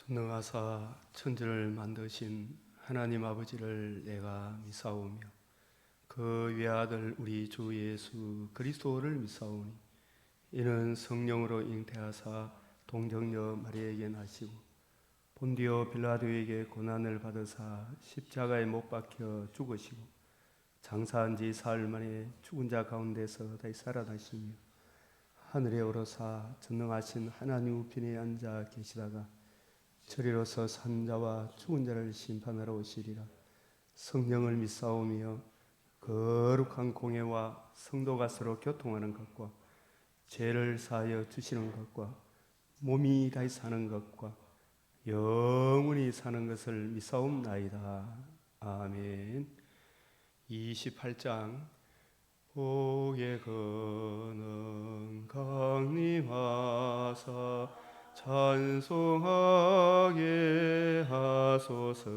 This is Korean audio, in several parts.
전능하사 천지를 만드신 하나님 아버지를 내가 믿사오며 그 외아들 우리 주 예수 그리스도를 믿사오니 이는 성령으로 잉태하사 동정녀 마리아에게 나시고 본디오 빌라도에게 고난을 받으사 십자가에 못 박혀 죽으시고 장사한 지 사흘 만에 죽은 자 가운데서 다시 살아나시며 하늘에 오르사 전능하신 하나님 우편에 앉아 계시다가 저리로서 산 자와 죽은 자를 심판하러 오시리라. 성령을 믿사오며 거룩한 공회와 성도가 서로 교통하는 것과 죄를 사하여 주시는 것과 몸이 다시 사는 것과 영원히 사는 것을 믿사옵나이다. 아멘. 28장 복의 근원 강림하사 찬송하게 하소서.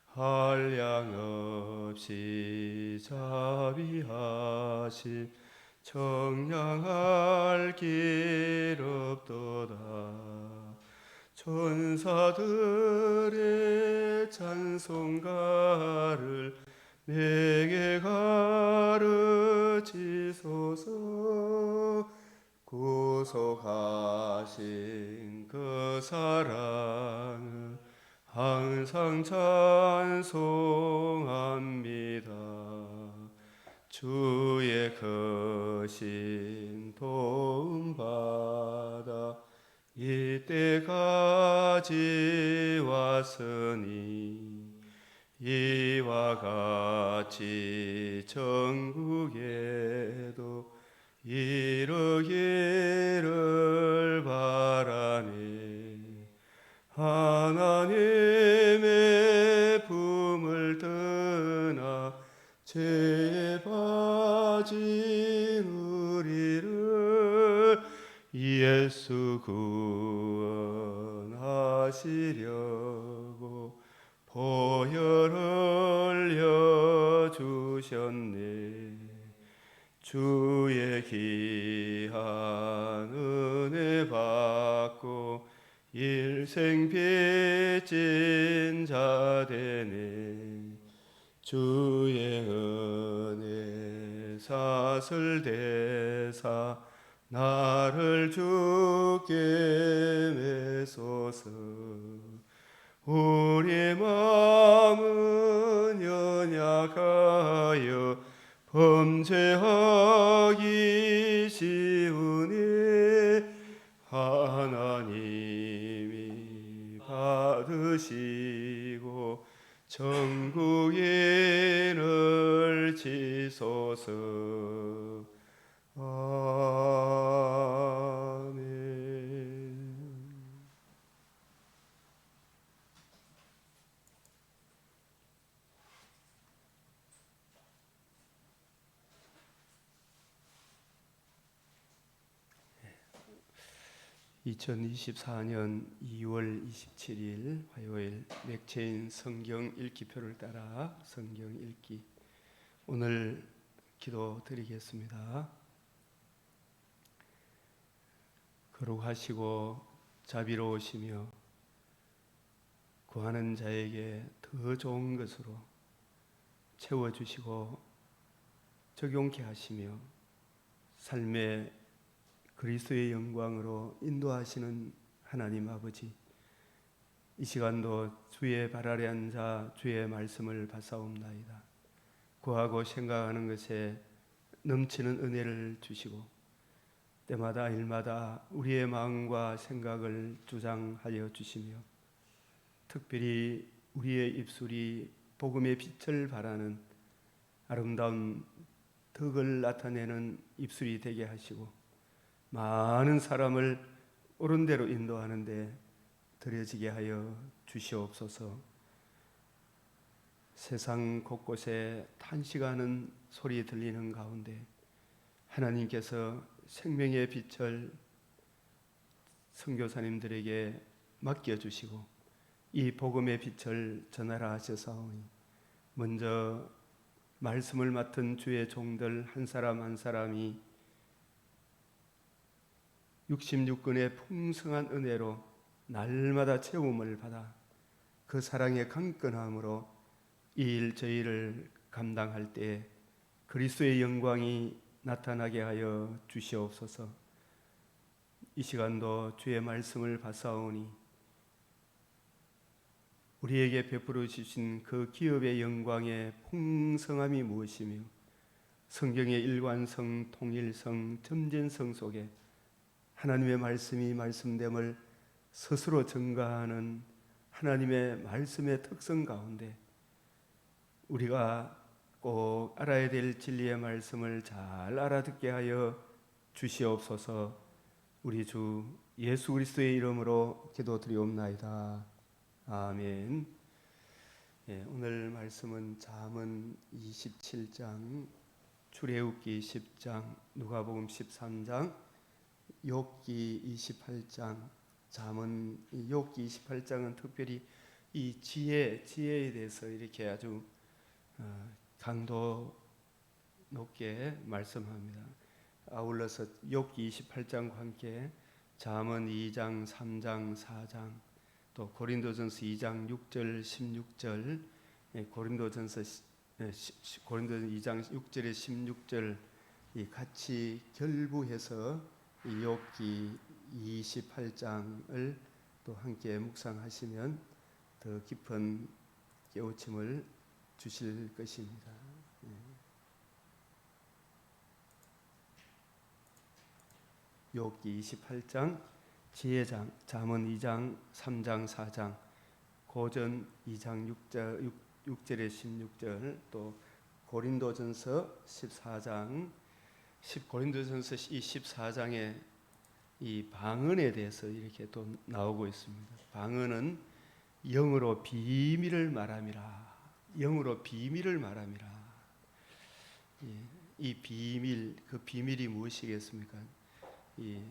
한량 없이 자비하시 청량할 길 없도다. 천사들의 찬송가를 내게 가르치소서. 구속하신 그 사랑을 항상 찬송합니다. 주의 크신 도움받아 이때까지 왔으니 이와 같이 천국에도 이르기를 바라네. 하나님의 품을 떠나 죄에 빠진 우리를 예수 구원하시려고 보혈 흘려 주셨네. 주의 귀한 은혜 받고 일생 빚진 자 되네. 주의 은혜 사슬대사 나를 주께 메소서. 우리 마음은 연약하여 범죄하기 쉬우니 하나님이 받으시고 천국인을 지소서. 아멘. 2024년 2월 27일 화요일 맥체인 성경 읽기표를 따라 성경 읽기. 오늘 기도 드리겠습니다. 거룩하시고 자비로우시며 구하는 자에게 더 좋은 것으로 채워주시고 적용케 하시며 삶의 그리스도의 영광으로 인도하시는 하나님 아버지, 이 시간도 주의 발 아래 앉아 주의 말씀을 받사옵나이다. 구하고 생각하는 것에 넘치는 은혜를 주시고 때마다 일마다 우리의 마음과 생각을 주장하여 주시며 특별히 우리의 입술이 복음의 빛을 발하는 아름다운 덕을 나타내는 입술이 되게 하시고 많은 사람을 옳은 대로 인도하는데 드려지게 하여 주시옵소서. 세상 곳곳에 탄식하는 소리 들리는 가운데 하나님께서 생명의 빛을 선교사님들에게 맡겨주시고 이 복음의 빛을 전하라 하셔사오니 먼저 말씀을 맡은 주의 종들 한 사람 한 사람이 66근의 풍성한 은혜로 날마다 채움을 받아 그 사랑의 강건함으로 이 일 저희를 감당할 때 그리스도의 영광이 나타나게 하여 주시옵소서. 이 시간도 주의 말씀을 받사오니 우리에게 베풀어 주신 그 기업의 영광의 풍성함이 무엇이며 성경의 일관성, 통일성, 점진성 속에 하나님의 말씀이 말씀됨을 스스로 증가하는 하나님의 말씀의 특성 가운데 우리가 꼭 알아야 될 진리의 말씀을 잘 알아듣게 하여 주시옵소서. 우리 주 예수 그리스도의 이름으로 기도드리옵나이다. 아멘. 오늘 말씀은 잠언 27장, 출애굽기 10장, 누가복음 13장, 욥기 28장, 잠언 욥기 28장은 특별히 이 지혜에 대해서 이렇게 아주 강도 높게 말씀합니다. 아울러서 욥기 28장과 함께 잠언 2장, 3장, 4장, 또 고린도전서 2장 6절, 16절, 고린도전서 2장 6절에 16절 같이 결부해서 욥기 28장을 또 함께 묵상하시면 더 깊은 깨우침을 주실 것입니다. 욥기 28장, 지혜장, 잠언 2장, 3장, 4장, 고전 2장 6절에 16절, 또 고린도전서 14장, 고린도전서 14장에 이 방언에 대해서 이렇게 또 나오고 있습니다. 방언은 영으로 비밀을 말함이라. 영으로 비밀을 말함이라. 이 비밀, 그 비밀이 무엇이겠습니까? 이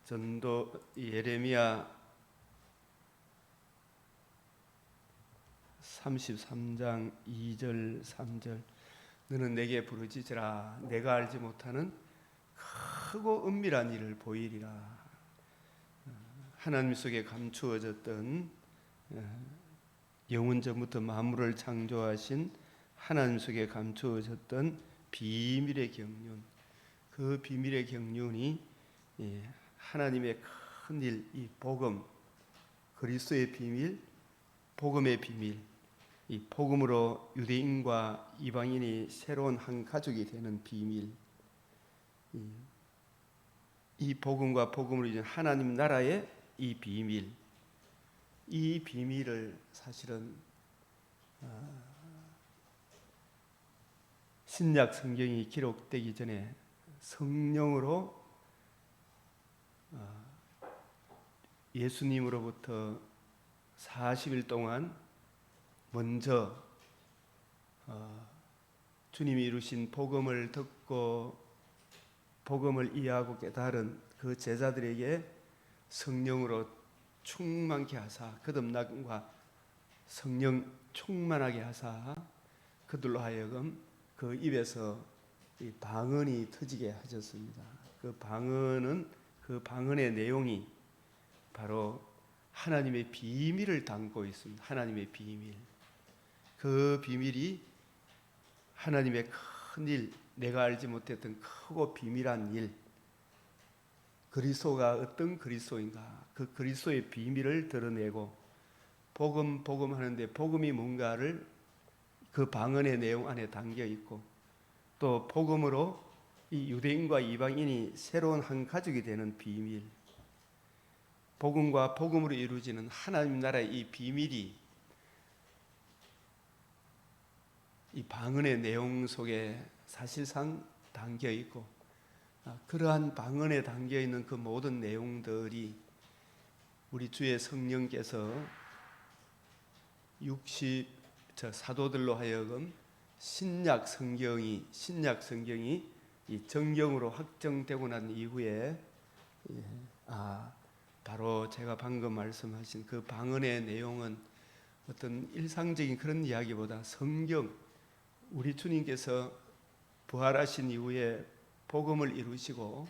전도 예레미야 33장 2절 3절 너는 내게 부르짖으라 내가 알지 못하는 크고 은밀한 일을 보이리라. 하나님 속에 감추어졌던 영원 전부터 만물을 창조하신 하나님 속에 감추어졌던 비밀의 경륜, 그 비밀의 경륜이 하나님의 큰 일, 이 복음, 그리스도의 비밀, 복음의 비밀, 이 복음으로 유대인과 이방인이 새로운 한 가족이 되는 비밀, 이 복음과 복음으로 이제 하나님 나라의 이 비밀, 이 비밀을 사실은 신약 성경이 기록되기 전에 성령으로 예수님으로부터 40일 동안 먼저 주님이 이루신 복음을 듣고 복음을 이해하고 깨달은 그 제자들에게 성령으로 충만케 하사 거듭남과 성령 충만하게 하사 그들로 하여금 그 입에서 이 방언이 터지게 하셨습니다. 그 방언의 내용이 바로 하나님의 비밀을 담고 있습니다. 하나님의 비밀. 그 비밀이 하나님의 큰 일, 내가 알지 못했던 크고 비밀한 일, 그리스도가 어떤 그리스도인가, 그 그리스도의 비밀을 드러내고 복음 하는데 복음이 뭔가를 그 방언의 내용 안에 담겨 있고 또 복음으로 이 유대인과 이방인이 새로운 한 가족이 되는 비밀, 복음과 복음으로 이루어지는 하나님 나라의 이 비밀이 이 방언의 내용 속에 사실상 담겨 있고 그러한 방언에 담겨 있는 그 모든 내용들이 우리 주의 성령께서 사도들로 하여금 신약 성경이 이 정경으로 확정되고 난 이후에 바로 제가 방금 말씀하신 그 방언의 내용은 어떤 일상적인 그런 이야기보다 성경, 우리 주님께서 부활하신 이후에 복음을 이루시고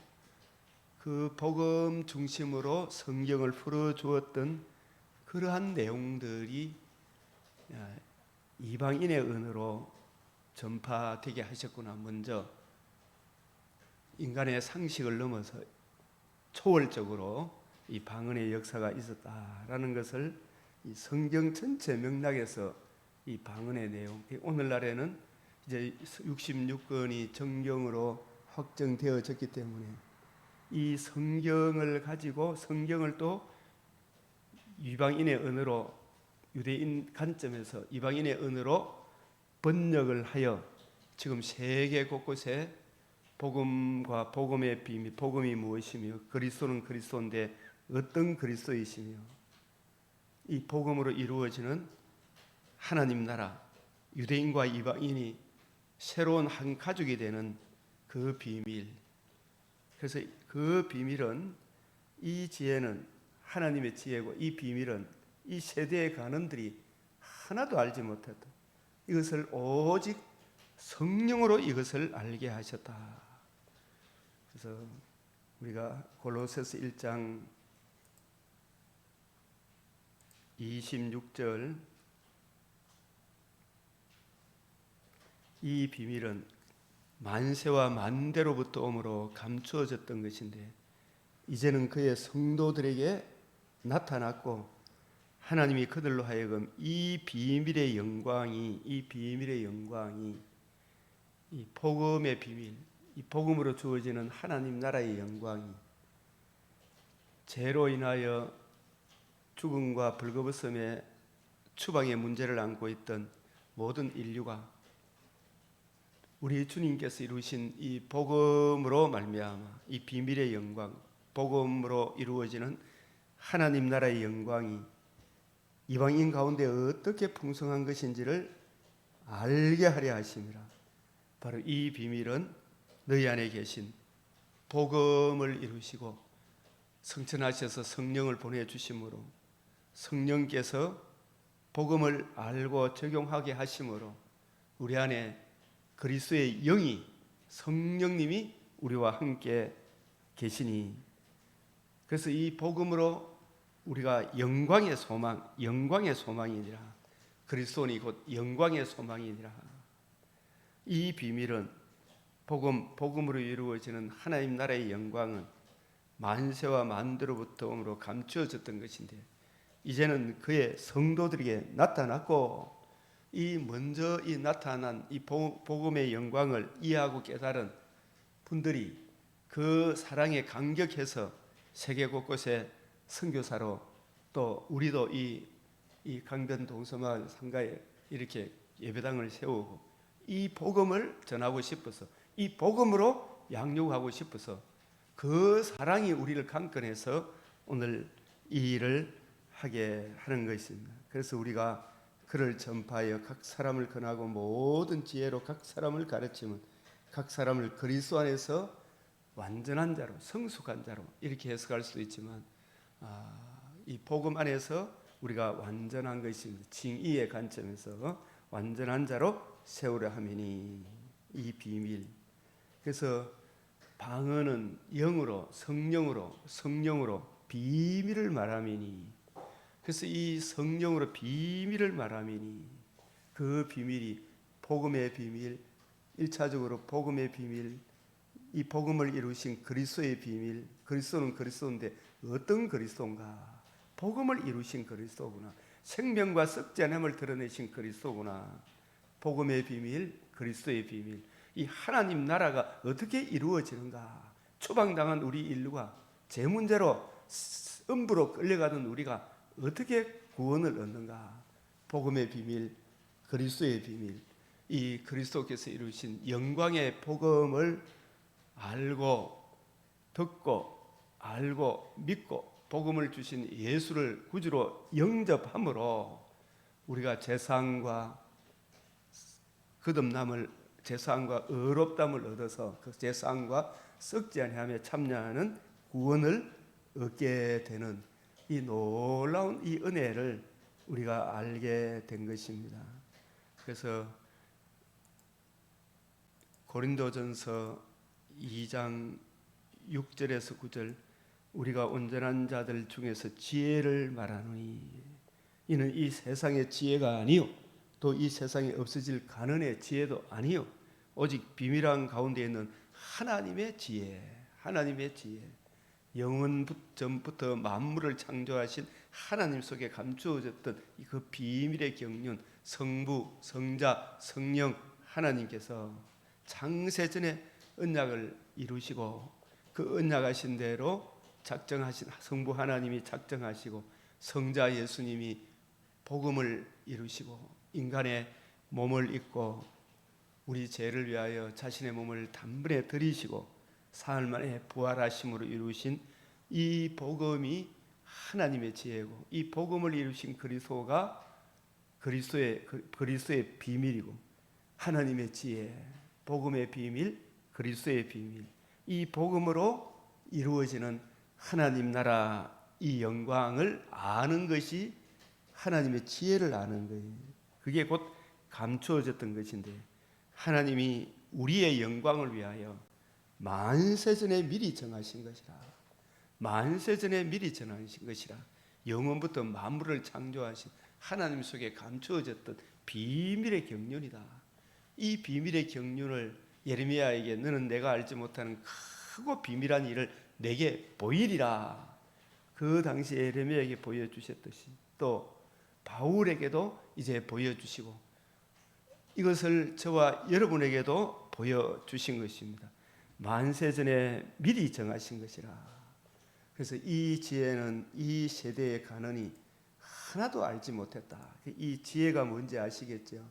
그 복음 중심으로 성경을 풀어주었던 그러한 내용들이 이방인의 언어로 전파되게 하셨구나. 먼저 인간의 상식을 넘어서 초월적으로 이 방언의 역사가 있었다라는 것을 이 성경 전체 맥락에서 이 방언의 내용, 오늘날에는 이제 66권이 정경으로 확정되어졌기 때문에 이 성경을 가지고 성경을 또 이방인의 언어로, 유대인 관점에서 이방인의 언어로 번역을 하여 지금 세계 곳곳에 복음과 복음의 비밀, 복음이 무엇이며 그리스도는 그리스도인데 어떤 그리스도이시며 이 복음으로 이루어지는 하나님 나라, 유대인과 이방인이 새로운 한 가족이 되는 그 비밀. 그래서 그 비밀은, 이 지혜는 하나님의 지혜고, 이 비밀은 이 세대의 간원들이 하나도 알지 못했다. 이것을 오직 성령으로 이것을 알게 하셨다. 그래서 우리가 골로새서 1장 26절, 이 비밀은 만세와 만대로부터 오므로 감추어졌던 것인데 이제는 그의 성도들에게 나타났고 하나님이 그들로 하여금 이 비밀의 영광이 이 복음의 비밀, 이 복음으로 주어지는 하나님 나라의 영광이 죄로 인하여 죽음과 벌거벗음의 추방의 문제를 안고 있던 모든 인류가 우리 주님께서 이루신 이 복음으로 말미암아 이 비밀의 영광, 복음으로 이루어지는 하나님 나라의 영광이 이방인 가운데 어떻게 풍성한 것인지를 알게 하려 하심이라. 바로 이 비밀은 너희 안에 계신 복음을 이루시고 성천하셔서 성령을 보내주심으로 성령께서 복음을 알고 적용하게 하심으로 우리 안에 그리스도의 영이, 성령님이 우리와 함께 계시니, 그래서 이 복음으로 우리가 영광의 소망이니라. 그리스도니 곧 영광의 소망이니라. 이 비밀은 복음으로 이루어지는 하나님 나라의 영광은 만세와 만대로부터 오므로 감추어졌던 것인데 이제는 그의 성도들에게 나타났고, 이 먼저 이 나타난 이 복음의 영광을 이해하고 깨달은 분들이 그 사랑에 감격해서 세계 곳곳에 선교사로, 또 우리도 이 강변 동서마을 상가에 이렇게 예배당을 세우고 이 복음을 전하고 싶어서, 이 복음으로 양육하고 싶어서 그 사랑이 우리를 강건해서 오늘 이 일을 하게 하는 것입니다. 그래서 우리가 그를 전파하여 각 사람을 권하고 모든 지혜로 각 사람을 가르치면 각 사람을 그리스도 안에서 완전한 자로, 성숙한 자로 이렇게 해석할 수도 있지만 이 복음 안에서 우리가 완전한 것입니다. 징의의 관점에서 완전한 자로 세우려 함이니 이 비밀. 그래서 방언은 영으로, 성령으로 비밀을 말함이니, 그래서 이 성령으로 비밀을 말함이니 그 비밀이 복음의 비밀, 1차적으로 복음의 비밀, 이 복음을 이루신 그리스도의 비밀. 그리스도는 그리스도인데 어떤 그리스도인가? 복음을 이루신 그리스도구나. 생명과 썩지 않음을 드러내신 그리스도구나. 복음의 비밀, 그리스도의 비밀. 이 하나님 나라가 어떻게 이루어지는가? 추방당한 우리 인류가 제 문제로 음부로 끌려가던 우리가 어떻게 구원을 얻는가? 복음의 비밀, 그리스도의 비밀. 이 그리스도께서 이루신 영광의 복음을 알고 듣고 알고 믿고 복음을 주신 예수를 구주로 영접함으로 우리가 제사함과 거듭남을, 제사함과 의롭담을 얻어서 그 제사함과 썩지 아니하며 참여하는 구원을 얻게 되는 이 놀라운 이 은혜를 우리가 알게 된 것입니다. 그래서 고린도전서 2장 6절에서 9절 우리가 온전한 자들 중에서 지혜를 말하노니 이는 이 세상의 지혜가 아니요 또 이 세상에 없어질 가난의 지혜도 아니요 오직 비밀한 가운데 있는 하나님의 지혜, 하나님의 지혜, 영원 전부터 만물을 창조하신 하나님 속에 감추어졌던 그 비밀의 경륜, 성부, 성자, 성령 하나님께서 창세전에 언약을 이루시고 그 언약하신 대로 작정하신 성부 하나님이 작정하시고 성자 예수님이 복음을 이루시고 인간의 몸을 입고 우리 죄를 위하여 자신의 몸을 단번에 들이시고 사흘 만에 부활하심으로 이루신 이 복음이 하나님의 지혜고 이 복음을 이루신 그리스도가 그리스도의 비밀이고 하나님의 지혜, 복음의 비밀, 그리스도의 비밀, 이 복음으로 이루어지는 하나님 나라 이 영광을 아는 것이 하나님의 지혜를 아는 거예요. 그게 곧 감추어졌던 것인데 하나님이 우리의 영광을 위하여 만세전에 미리 정하신 것이라. 만세전에 미리 정하신 것이라. 영원부터 만물을 창조하신 하나님 속에 감추어졌던 비밀의 경륜이다. 이 비밀의 경륜을 예레미야에게 너는 내가 알지 못하는 크고 비밀한 일을 내게 보이리라. 그 당시에 예레미야에게 보여주셨듯이 또 바울에게도 이제 보여주시고 이것을 저와 여러분에게도 보여주신 것입니다. 만세전에 미리 정하신 것이라. 그래서 이 지혜는 이 세대의 가난이 하나도 알지 못했다. 이 지혜가 뭔지 아시겠죠?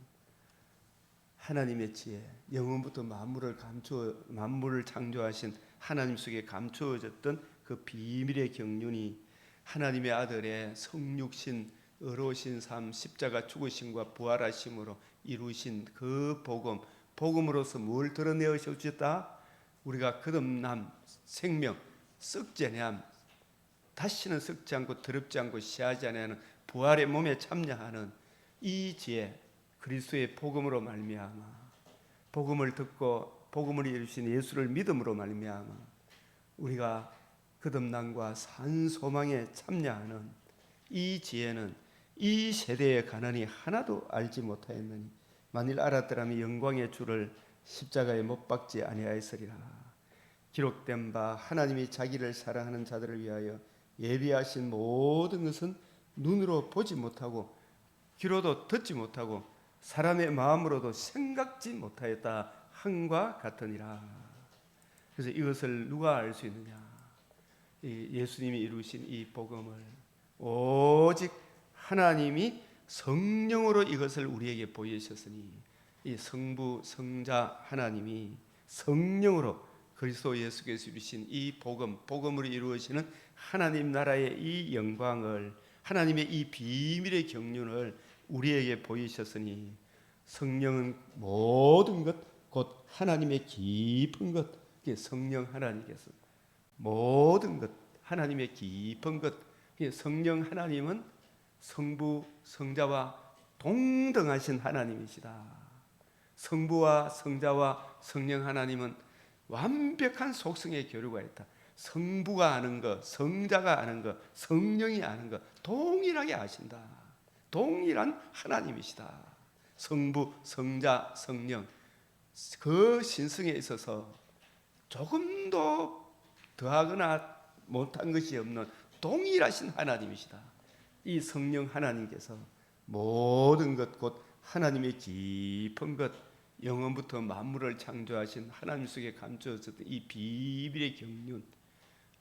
하나님의 지혜, 영원부터 만물을 창조하신 하나님 속에 감추어졌던 그 비밀의 경륜이 하나님의 아들의 성육신, 의로우신 삶, 십자가 죽으심과 부활하심으로 이루신 그 복음, 복음으로서 뭘 드러내어 주셨다? 우리가 거듭남, 생명, 썩지 아니함, 다시는 썩지 않고 더럽지 않고 시하지 아니하는 부활의 몸에 참여하는 이 지혜, 그리스도의 복음으로 말미암아 복음을 듣고 복음을 이루신 예수를 믿음으로 말미암아 우리가 거듭남과 산 소망에 참여하는 이 지혜는 이 세대의 가난이 하나도 알지 못하였느니 만일 알았더라면 영광의 주를 십자가에 못 박지 아니하였으리라. 기록된 바 하나님이 자기를 사랑하는 자들을 위하여 예비하신 모든 것은 눈으로 보지 못하고 귀로도 듣지 못하고 사람의 마음으로도 생각지 못하였다 함과 같으니라. 그래서 이것을 누가 알 수 있느냐? 예수님이 이루신 이 복음을 오직 하나님이 성령으로 이것을 우리에게 보이셨으니 이 성부 성자 하나님이 성령으로 그리스도 예수께서 이루신 이 복음으로 이루어지는 하나님 나라의 이 영광을 하나님의 이 비밀의 경륜을 우리에게 보이셨으니 성령은 모든 것 곧 하나님의 깊은 것 성령 하나님께서 모든 것 하나님의 깊은 것 성령 하나님은 성부 성자와 동등하신 하나님이시다. 성부와 성자와 성령 하나님은 완벽한 속성의 교류가 있다. 성부가 아는 것, 성자가 아는 것, 성령이 아는 것 동일하게 아신다. 동일한 하나님이시다. 성부, 성자, 성령 그 신성에 있어서 조금도 더하거나 못한 것이 없는 동일하신 하나님이시다. 이 성령 하나님께서 모든 것 곧 하나님의 깊은 것 영원부터 만물을 창조하신 하나님 속에 감추어졌던 이 비밀의 경륜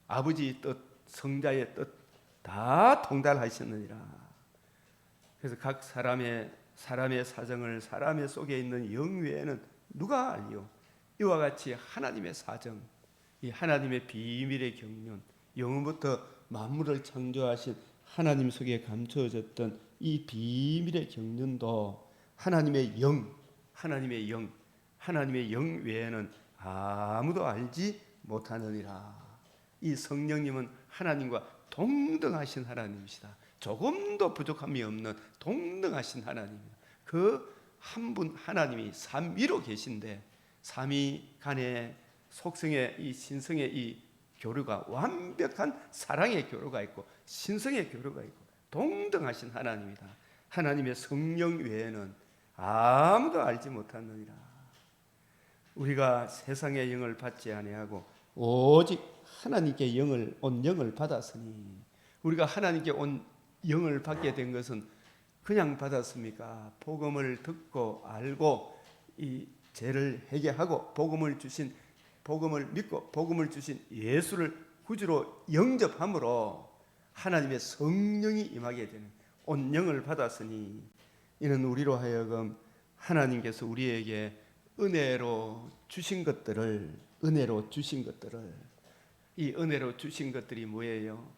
아버지의 뜻, 성자의 뜻 다 통달하셨느니라. 그래서 각 사람의 사정을 사람의 속에 있는 영 외에는 누가 알리요? 이와 같이 하나님의 사정, 이 하나님의 비밀의 경륜, 영원부터 만물을 창조하신 하나님 속에 감추어졌던 이 비밀의 경륜도 하나님의 영 외에는 아무도 알지 못하느니라. 이 성령님은 하나님과 동등하신 하나님이시다. 조금도 부족함이 없는 동등하신 하나님입니다. 그 한 분 하나님이 삼위로 계신데 삼위 간의 속성의 이 신성의 이 교류가, 완벽한 사랑의 교류가 있고 신성의 교류가 있고 동등하신 하나님이다. 하나님의 성령 외에는 아무도 알지 못하느니라. 우리가 세상의 영을 받지 아니하고 오직 하나님께 온 영을 받았으니, 우리가 하나님께 온 영을 받게 된 것은 그냥 받았습니까? 복음을 듣고 알고 이 죄를 회개하고 복음을 믿고 복음을 주신 예수를 구주로 영접함으로 하나님의 성령이 임하게 되는 온 영을 받았으니, 이는 우리로 하여금 하나님께서 우리에게 은혜로 주신 것들을, 이 은혜로 주신 것들이 뭐예요?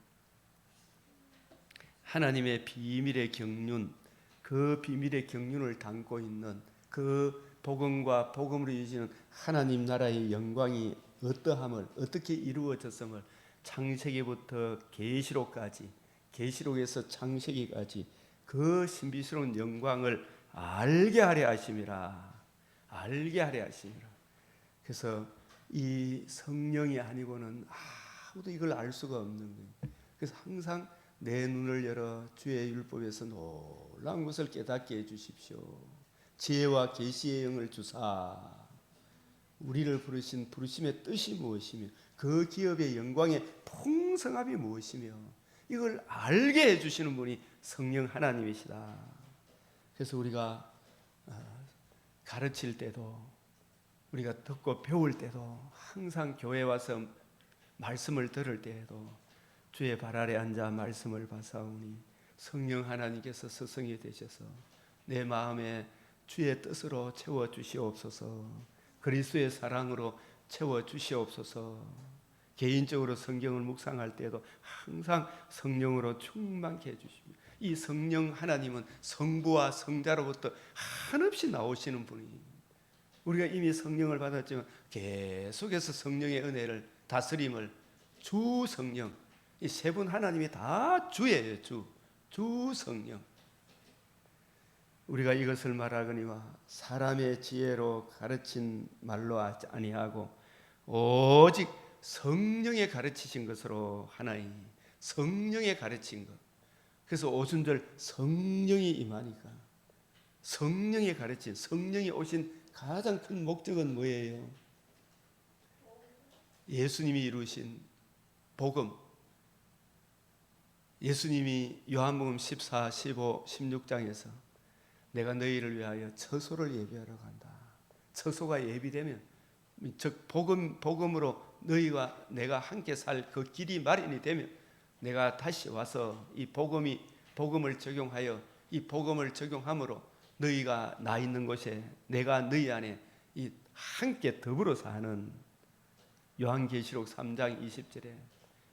하나님의 비밀의 경륜, 그 비밀의 경륜을 담고 있는 그 복음과 복음으로 이루어지는 하나님 나라의 영광이 어떠함을, 어떻게 이루어졌음을 창세기부터 계시록까지, 계시록에서 창세기까지 그 신비스러운 영광을 알게 하려 하심이라. 그래서 이 성령이 아니고는 아무도 이걸 알 수가 없는 거예요. 그래서 항상 내 눈을 열어 주의 율법에서 놀라운 것을 깨닫게 해주십시오. 지혜와 계시의 영을 주사 우리를 부르신 부르심의 뜻이 무엇이며 그 기업의 영광의 풍성함이 무엇이며 이걸 알게 해주시는 분이 성령 하나님이시다. 그래서 우리가 가르칠 때도, 우리가 듣고 배울 때도, 항상 교회 와서 말씀을 들을 때에도 주의 발 아래 앉아 말씀을 받사오니 성령 하나님께서 스승이 되셔서 내 마음에 주의 뜻으로 채워주시옵소서. 그리스도의 사랑으로 채워주시옵소서. 개인적으로 성경을 묵상할 때도 항상 성령으로 충만케 해주십니다. 이 성령 하나님은 성부와 성자로부터 한없이 나오시는 분이에요. 우리가 이미 성령을 받았지만 계속해서 성령의 은혜를, 다스림을, 주 성령, 이 세 분 하나님이 다 주예요. 주 성령. 우리가 이것을 말하거니와 사람의 지혜로 가르친 말로 아니하고 오직 성령의 가르치신 것으로 하나니, 성령의 가르친 것. 그래서 오순절 성령이 임하니까, 성령의 가르친, 성령이 오신 가장 큰 목적은 뭐예요? 예수님이 이루신 복음. 예수님이 요한복음 14, 15, 16장에서 내가 너희를 위하여 처소를 예비하러 간다. 처소가 예비되면, 즉 복음으로 너희와 내가 함께 살 그 길이 마련이 되면 내가 다시 와서 이 복음을 적용하여, 이 복음을 적용함으로 너희가 나 있는 곳에 내가 너희 안에 이 함께 더불어 사는, 요한계시록 3장 20절에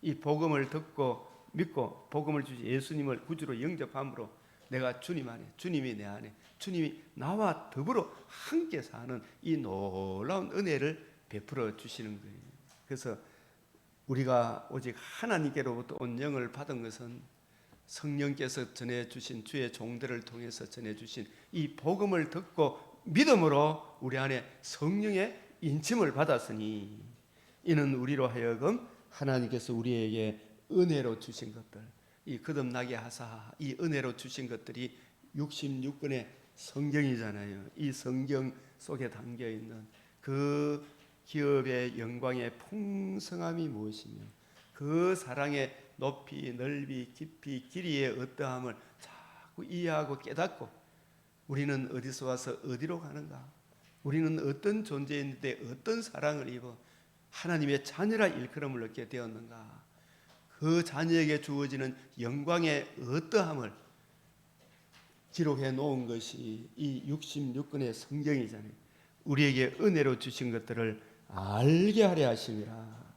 이 복음을 듣고 믿고 복음을 주신 예수님을 구주로 영접함으로 내가 주님 안에, 주님이 내 안에, 주님이 나와 더불어 함께 사는 이 놀라운 은혜를 베풀어 주시는 거예요. 그래서 우리가 오직 하나님께로부터 온 영을 받은 것은 성령께서 전해주신, 주의 종들을 통해서 전해주신 이 복음을 듣고 믿음으로 우리 안에 성령의 인침을 받았으니, 이는 우리로 하여금 하나님께서 우리에게 은혜로 주신 것들, 이 거듭나게 하사 이 은혜로 주신 것들이 66권의 성경이잖아요. 이 성경 속에 담겨있는 그 기업의 영광의 풍성함이 무엇이며 그 사랑의 높이, 넓이, 깊이, 길이의 어떠함을 자꾸 이해하고 깨닫고, 우리는 어디서 와서 어디로 가는가, 우리는 어떤 존재인데 어떤 사랑을 입어 하나님의 자녀라 일컬음을 얻게 되었는가, 그 자녀에게 주어지는 영광의 어떠함을 기록해 놓은 것이 이 66권의 성경이잖아요. 우리에게 은혜로 주신 것들을 알게 하려 하심이라.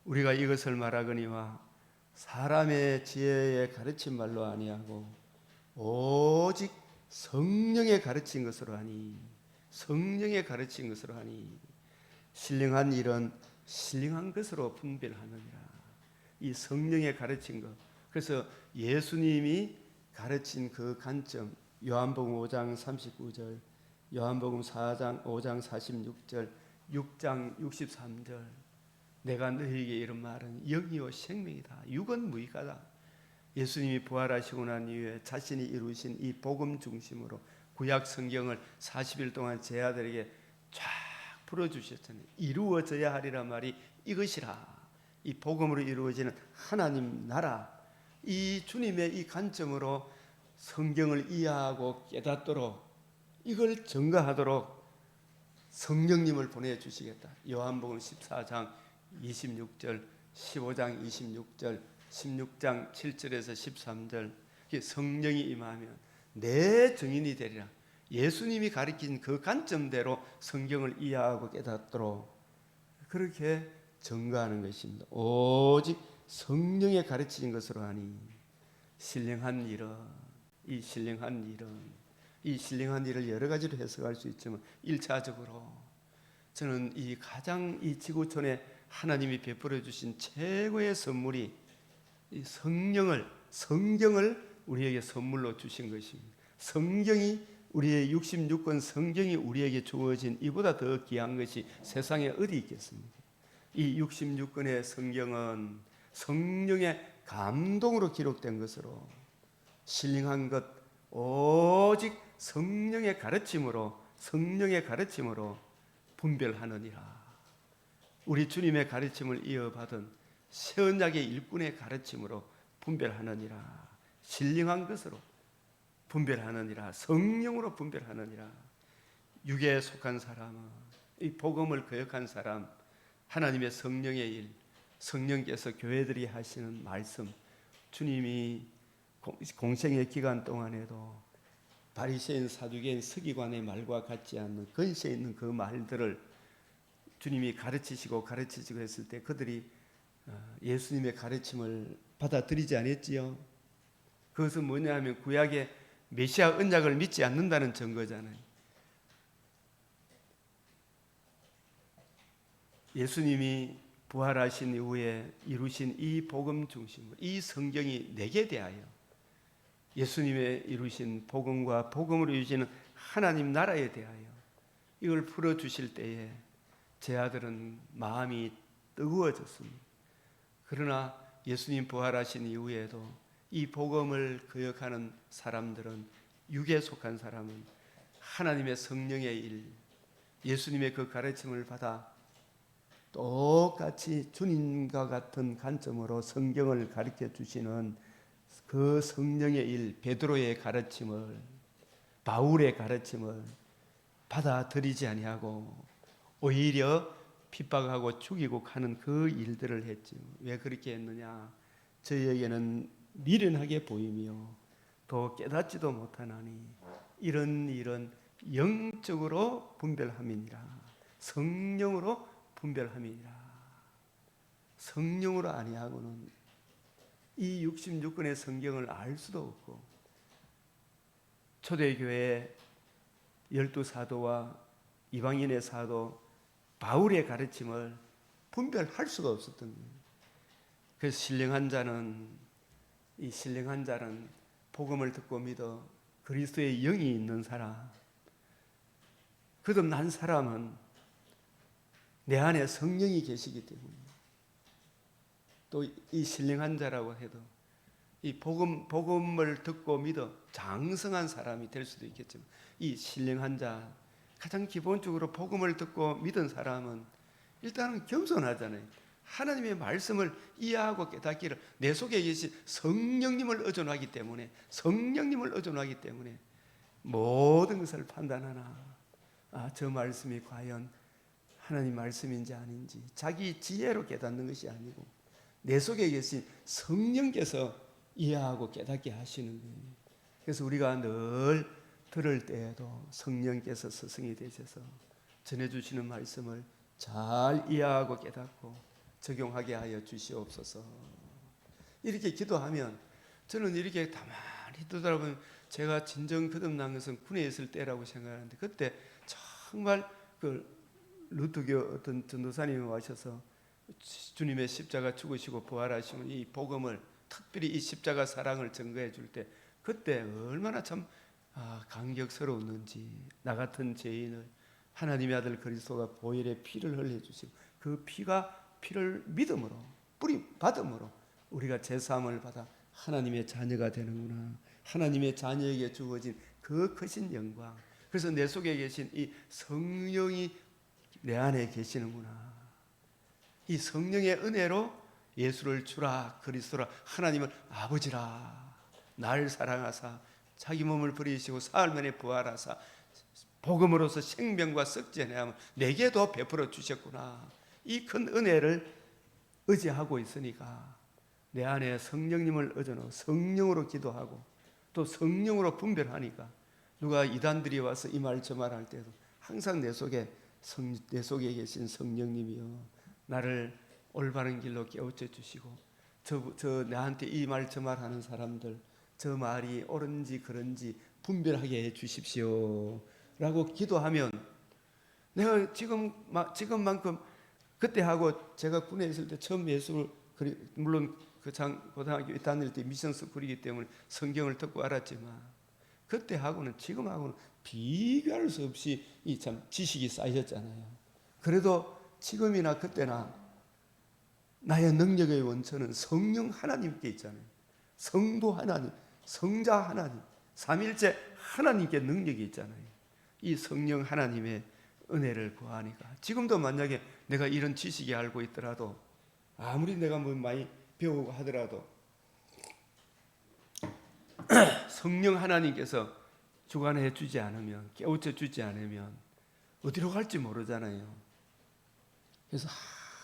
우리가 이것을 말하거니와 사람의 지혜에 가르친 말로 아니하고 오직 성령의 가르친 것으로 하니, 성령의 가르친 것으로 하니 신령한 일은 신령한 것으로 분별하느니라. 이 성령의 가르친 것. 그래서 예수님이 가르친 그 관점, 요한복음 5장 39절, 요한복음 4장 5장 46절, 6장 63절, 내가 너희에게 이런 말은 영이요 생명이다. 육은 무익하다. 예수님이 부활하시고 난 이후에 자신이 이루신 이 복음 중심으로 구약 성경을 40일 동안 제 아들에게 쫙 풀어주셨잖아요. 이루어져야 하리라 말이 이것이라. 이 복음으로 이루어지는 하나님 나라, 이 주님의 이 관점으로 성경을 이해하고 깨닫도록, 이걸 증거하도록 성령님을 보내주시겠다. 요한복음 14장 26절, 15장 26절, 16장 7절에서 13절, 성령이 임하면 내 증인이 되리라. 예수님이 가르친 그 관점대로 성경을 이해하고 깨닫도록 그렇게 증거하는 것입니다. 오직 성령의 가르치신 것으로 하니 신령한 일을 여러 가지로 해석할 수 있지만 1차적으로 저는 이 가장 이 지구촌에 하나님이 베풀어 주신 최고의 선물이 이 성경을 우리에게 선물로 주신 것입니다. 성경이 우리의 66권 성경이 우리에게 주어진 이보다 더 귀한 것이 세상에 어디 있겠습니까? 이 66권의 성경은 성령의 감동으로 기록된 것으로 신령한 것 오직 성령의 가르침으로 분별하느니라. 우리 주님의 가르침을 이어받은 새 언약의 일꾼의 가르침으로 분별하느니라. 신령한 것으로 분별하느니라. 성령으로 분별하느니라. 육에 속한 사람은, 이 복음을 거역한 사람, 하나님의 성령의 일, 성령께서 교회들이 하시는 말씀, 주님이 공생의 기간 동안에도 바리새인, 사두개인, 서기관의 말과 같지 않는 근세 있는 그 말들을 주님이 가르치시고 했을 때 그들이 예수님의 가르침을 받아들이지 않았지요. 그것은 뭐냐 하면 구약의 메시아 언약을 믿지 않는다는 증거잖아요. 예수님이 부활하신 이후에 이루신 이 복음 중심으로 이 성경이 내게 대하여 예수님의 이루신 복음과 복음으로 이루어지는 하나님 나라에 대하여 이걸 풀어주실 때에 제 아들은 마음이 뜨거워졌습니다. 그러나 예수님 부활하신 이후에도 이 복음을 거역하는 사람들은, 육에 속한 사람은 하나님의 성령의 일, 예수님의 그 가르침을 받아 똑같이 주님과 같은 관점으로 성경을 가르쳐 주시는 그 성령의 일, 베드로의 가르침을, 바울의 가르침을 받아들이지 아니하고 오히려 핍박하고 죽이고 가는 그 일들을 했죠. 왜 그렇게 했느냐? 저희에게는 미련하게 보이며 또 깨닫지도 못하나니 이런 일은 영적으로 분별함이니라. 성령으로 분별함이니라. 성령으로 아니하고는 이 66권의 성경을 알 수도 없고, 초대교회 12사도와 이방인의 사도 바울의 가르침을 분별할 수가 없었던 거예요. 그래서 신령한 자는 복음을 듣고 믿어 그리스도의 영이 있는 사람, 거듭난 사람은 내 안에 성령이 계시기 때문에, 또 이 신령한 자라고 해도 이 복음을 듣고 믿어 장성한 사람이 될 수도 있겠지만, 이 신령한 자, 가장 기본적으로 복음을 듣고 믿은 사람은 일단은 겸손하잖아요. 하나님의 말씀을 이해하고 깨닫기를 내 속에 계신 성령님을 의존하기 때문에 모든 것을 판단하나, 저 말씀이 과연 하나님 말씀인지 아닌지 자기 지혜로 깨닫는 것이 아니고 내 속에 계신 성령께서 이해하고 깨닫게 하시는 거예요. 그래서 우리가 늘 들을 때에도 성령께서 스승이 되셔서 전해주시는 말씀을 잘 이해하고 깨닫고 적용하게 하여 주시옵소서. 이렇게 기도하면 저는 이렇게 가만히 듣다보면 제가 진정 거듭난 것은 군에 있을 때라고 생각하는데, 그때 정말 그 루트교 어떤 전도사님이 와셔서 주님의 십자가 죽으시고 부활하시면 이 복음을, 특별히 이 십자가 사랑을 증거해 줄 때 그때 얼마나 참 감격스러웠는지, 나 같은 죄인을 하나님의 아들 그리스도가 보혈의 피를 흘려 주시고 그 피가 피를 믿음으로 뿌리 받음으로 우리가 제사함을 받아 하나님의 자녀가 되는구나. 하나님의 자녀에게 주어진 그 크신 영광. 그래서 내 속에 계신 이 성령이 내 안에 계시는구나. 이 성령의 은혜로 예수를 주라 그리스도라 하나님을 아버지라 날 사랑하사 자기 몸을 버리시고 사흘 만에 부활하사 복음으로서 생명과 썩지 아니함을 내게도 베풀어 주셨구나. 이 큰 은혜를 의지하고 있으니까 내 안에 성령님을 의존하고 성령으로 기도하고 또 성령으로 분별하니까 누가 이단들이 와서 이 말 저 말 할 때도 항상 내 속에 계신 성령님이여 나를 올바른 길로 깨우쳐 주시고 저 나한테 이 말 저 말 하는 사람들 저 말이 옳은지 그런지 분별하게 해 주십시오 라고 기도하면 내가 지금만큼 그때 하고 제가 군에 있을 때 처음 예수를 물론 그 고등학교 다닐 때 미션 스쿨이기 때문에 성경을 듣고 알았지만 그때 하고는 지금하고는 비교할 수 없이 이 참 지식이 쌓였잖아요. 그래도 지금이나 그때나 나의 능력의 원천은 성령 하나님께 있잖아요. 성도 하나님, 성자 하나님, 삼일째 하나님께 능력이 있잖아요. 이 성령 하나님의 은혜를 구하니까 지금도 만약에 내가 이런 지식이 알고 있더라도 아무리 내가 뭐 많이 배우고 하더라도 성령 하나님께서 주관해 주지 않으면 깨우쳐 주지 않으면 어디로 갈지 모르잖아요. 그래서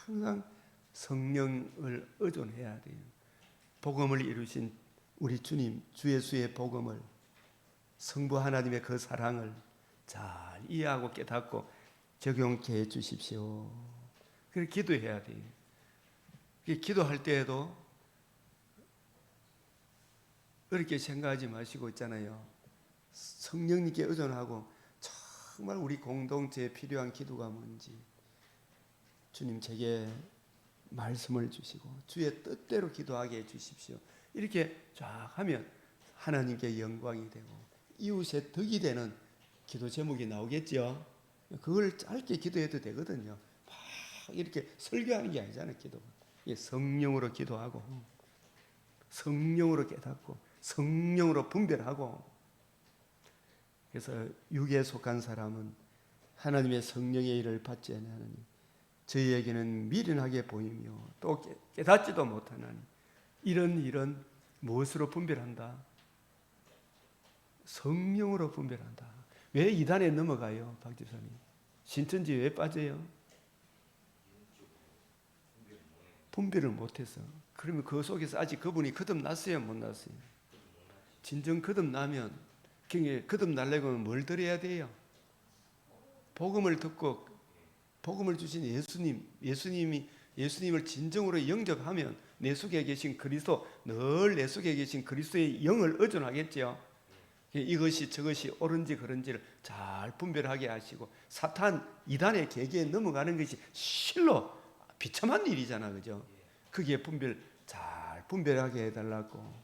항상 성령을 의존해야 돼요. 복음을 이루신 우리 주님 주 예수의 복음을 성부 하나님의 그 사랑을 잘 이해하고 깨닫고 적용케 해 주십시오. 그렇게 기도해야 돼요. 기도할 때에도 그렇게 생각하지 마시고 있잖아요. 성령님께 의존하고 정말 우리 공동체에 필요한 기도가 뭔지 주님 제게 말씀을 주시고 주의 뜻대로 기도하게 해 주십시오. 이렇게 쫙 하면 하나님께 영광이 되고 이웃의 덕이 되는 기도 제목이 나오겠죠. 그걸 짧게 기도해도 되거든요. 막 이렇게 설교하는 게 아니잖아요. 기도가 성령으로 기도하고 성령으로 깨닫고 성령으로 분별하고. 그래서 육에 속한 사람은 하나님의 성령의 일을 받지 않으니 저희에게는 미련하게 보이며 또 깨닫지도 못하나니 이런 무엇으로 분별한다? 성령으로 분별한다. 왜 이단에 넘어가요, 박 집사님? 신천지 왜 빠져요? 분별을 못해서. 그러면 그 속에서 아직 그분이 거듭났어요, 못 났어요? 진정 거듭나면 거듭나려면 뭘 드려야 돼요? 복음을 듣고 복음을 주신 예수님을 진정으로 영접하면 내 속에 계신 그리스도, 늘 내 속에 계신 그리스도의 영을 의존하겠죠. 이것이 저것이 옳은지 그런지를 잘 분별하게 하시고 사탄 이단의 계계에 넘어가는 것이 실로 비참한 일이잖아, 그죠? 그게 잘 분별하게 해달라고.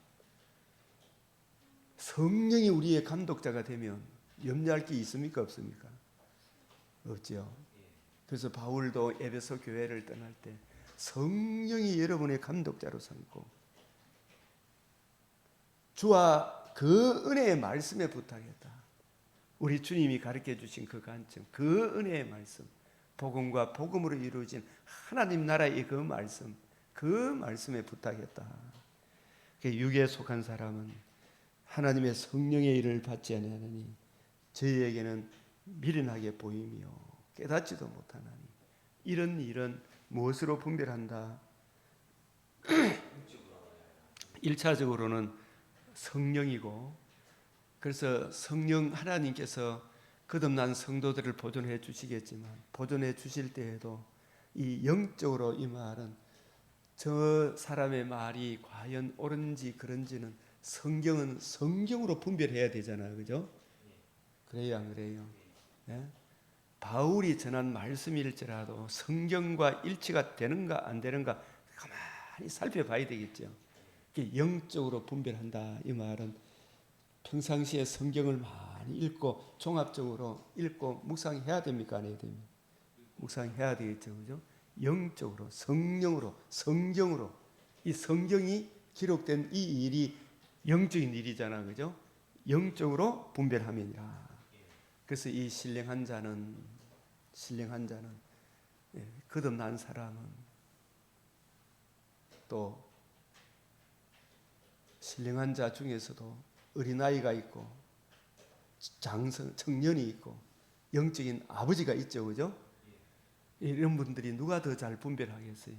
성령이 우리의 감독자가 되면 염려할 게 있습니까, 없습니까? 없죠. 그래서 바울도 에베소 교회를 떠날 때 성령이 여러분의 감독자로 삼고 주와 그 은혜의 말씀에 부탁했다. 우리 주님이 가르쳐 주신 그 관점, 그 은혜의 말씀, 복음과 복음으로 이루어진 하나님 나라의 그 말씀에 부탁했다. 육에 속한 사람은 하나님의 성령의 일을 받지 아니하느니 저희에게는 미련하게 보이며 깨닫지도 못하나니 이런 무엇으로 분별한다? 1차적으로는 성령이고, 그래서 성령 하나님께서 거듭난 성도들을 보존해 주시겠지만 보존해 주실 때에도 이 영적으로 이 말은 저 사람의 말이 과연 옳은지 그런지는 성경은 성경으로 분별해야 되잖아요, 그죠? 그래요, 안 그래요? 네? 바울이 전한 말씀일지라도 성경과 일치가 되는가 안 되는가 가만히 살펴봐야 되겠죠. 영적으로 분별한다, 이 말은 평상시에 성경을 많이 읽고 종합적으로 읽고 묵상해야 됩니까, 안 해야 됩니까? 묵상해야 되겠죠, 그죠? 영적으로, 성령으로, 성경으로, 이 성경이 기록된 이 일이 영적인 일이잖아, 그죠? 영적으로 분별함이니라. 그래서 이 신령한 자는 거듭난 사람은 또 신령한 자 중에서도 어린아이가 있고 청년이 있고 영적인 아버지가 있죠, 그죠? 이런 분들이 누가 더 잘 분별하겠어요?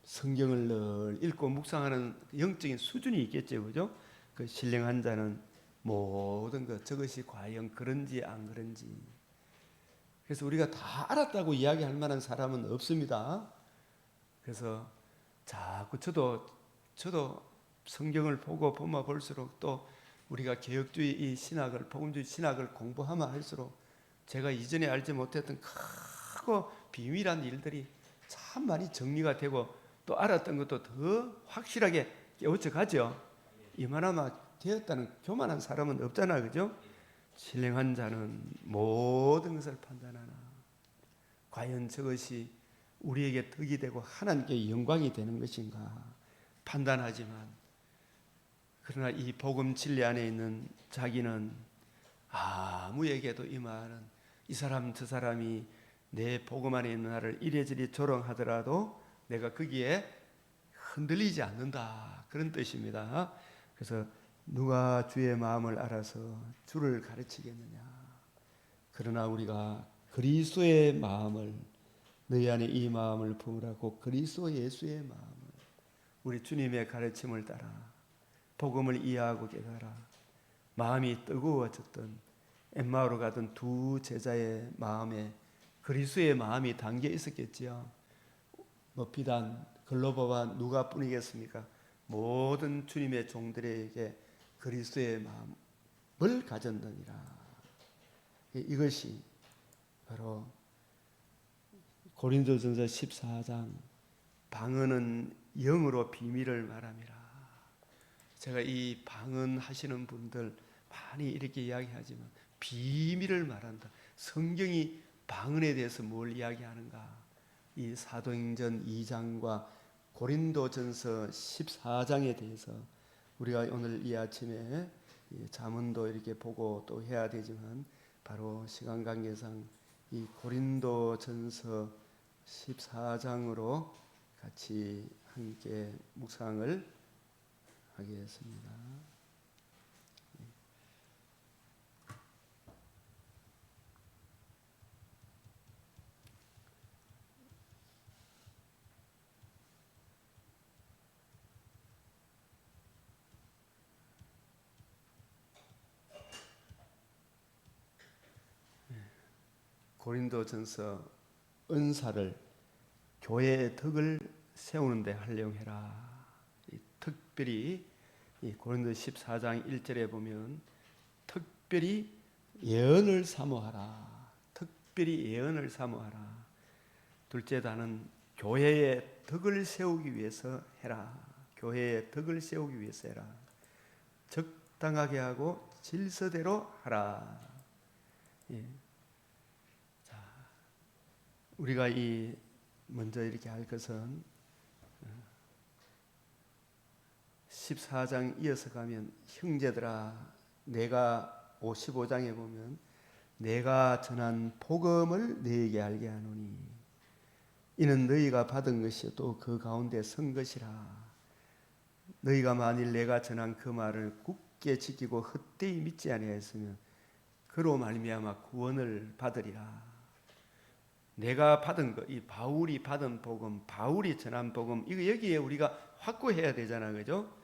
성경을 늘 읽고 묵상하는 영적인 수준이 있겠죠, 그죠? 그 신령한 자는 모든 것 저것이 과연 그런지 안 그런지. 그래서 우리가 다 알았다고 이야기할 만한 사람은 없습니다. 그래서 자꾸 저도 성경을 보고 보면 볼수록 또 우리가 개혁주의 이 신학을, 복음주의 신학을 공부하면 할수록 제가 이전에 알지 못했던 크고 비밀한 일들이 참 많이 정리가 되고 또 알았던 것도 더 확실하게 깨우쳐 가죠. 이만하면 되었다는 교만한 사람은 없잖아, 그죠? 신령한 자는 모든 것을 판단하나 과연 저것이 우리에게 덕이 되고 하나님께 영광이 되는 것인가 판단하지만, 그러나 이 복음 진리 안에 있는 자기는 아무에게도 이 말은 이 사람 저 사람이 내 복음 안에 있는 나를 이래저래 조롱하더라도 내가 거기에 흔들리지 않는다, 그런 뜻입니다. 그래서 누가 주의 마음을 알아서 주를 가르치겠느냐. 그러나 우리가 그리스도의 마음을, 너희 안에 이 마음을 품으라고, 그리스도 예수의 마음을, 우리 주님의 가르침을 따라 복음을 이해하고 깨달아 마음이 뜨거워졌던 엠마오로 가던 두 제자의 마음에 그리스도의 마음이 담겨 있었겠지요. 비단 글로바와 누가뿐이겠습니까? 모든 주님의 종들에게 그리스도의 마음을 가졌느니라. 이것이 바로 고린도전서 14장 방언은 영으로 비밀을 말함이라. 제가 이 방언하시는 분들 많이 이렇게 이야기하지만 비밀을 말한다. 성경이 방언에 대해서 뭘 이야기하는가? 이 사도행전 2장과 고린도전서 14장에 대해서 우리가 오늘 이 아침에 자문도 이렇게 보고 또 해야 되지만 바로 시간 관계상 이 고린도전서 14장으로 같이 함께 묵상을 하겠습니다. 고린도전서 은사를 교회의 덕을 세우는 데 활용해라. 특별히 이 고린도 14장 1절에 보면 특별히 예언을 사모하라. 특별히 예언을 사모하라. 둘째 단은 교회의 덕을 세우기 위해서 해라. 교회의 덕을 세우기 위해서 해라. 적당하게 하고 질서대로 하라. 예. 자, 우리가 먼저 이렇게 할 것은 14장 이어서 가면 형제들아, 내가 55장에 보면 내가 전한 복음을 너희에게 알게 하노니 이는 너희가 받은 것이 또 그 가운데 선 것이라. 너희가 만일 내가 전한 그 말을 굳게 지키고 헛되이 믿지 아니하였으면 그로 말미암아 구원을 받으리라. 내가 받은 것, 이 바울이 받은 복음, 바울이 전한 복음, 이거 여기에 우리가 확고해야 되잖아, 그죠?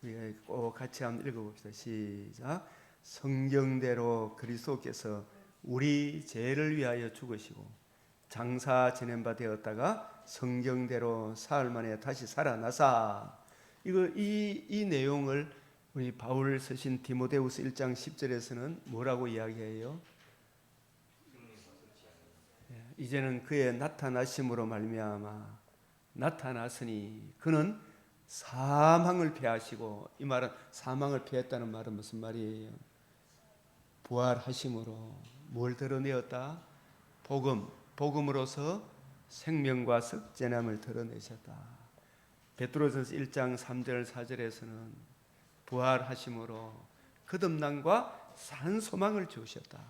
우리가 꼭 같이 한번 읽어봅시다. 시작. 성경대로 그리스도께서 우리 죄를 위하여 죽으시고 장사 지낸 바 되었다가 성경대로 사흘 만에 다시 살아나사. 이 내용을 우리 바울 쓰신 디모데후서 1장 10절에서는 뭐라고 이야기해요? 이제는 그의 나타나심으로 말미암아 나타났으니 그는 사망을 패하시고, 이 말은 사망을 패했다는 말은 무슨 말이에요? 부활하심으로 뭘 드러내었다? 복음으로서 생명과 썩제남을 드러내셨다. 베드로전서 1장 3절 4절에서는 부활하심으로 거듭남과 산 소망을 주셨다.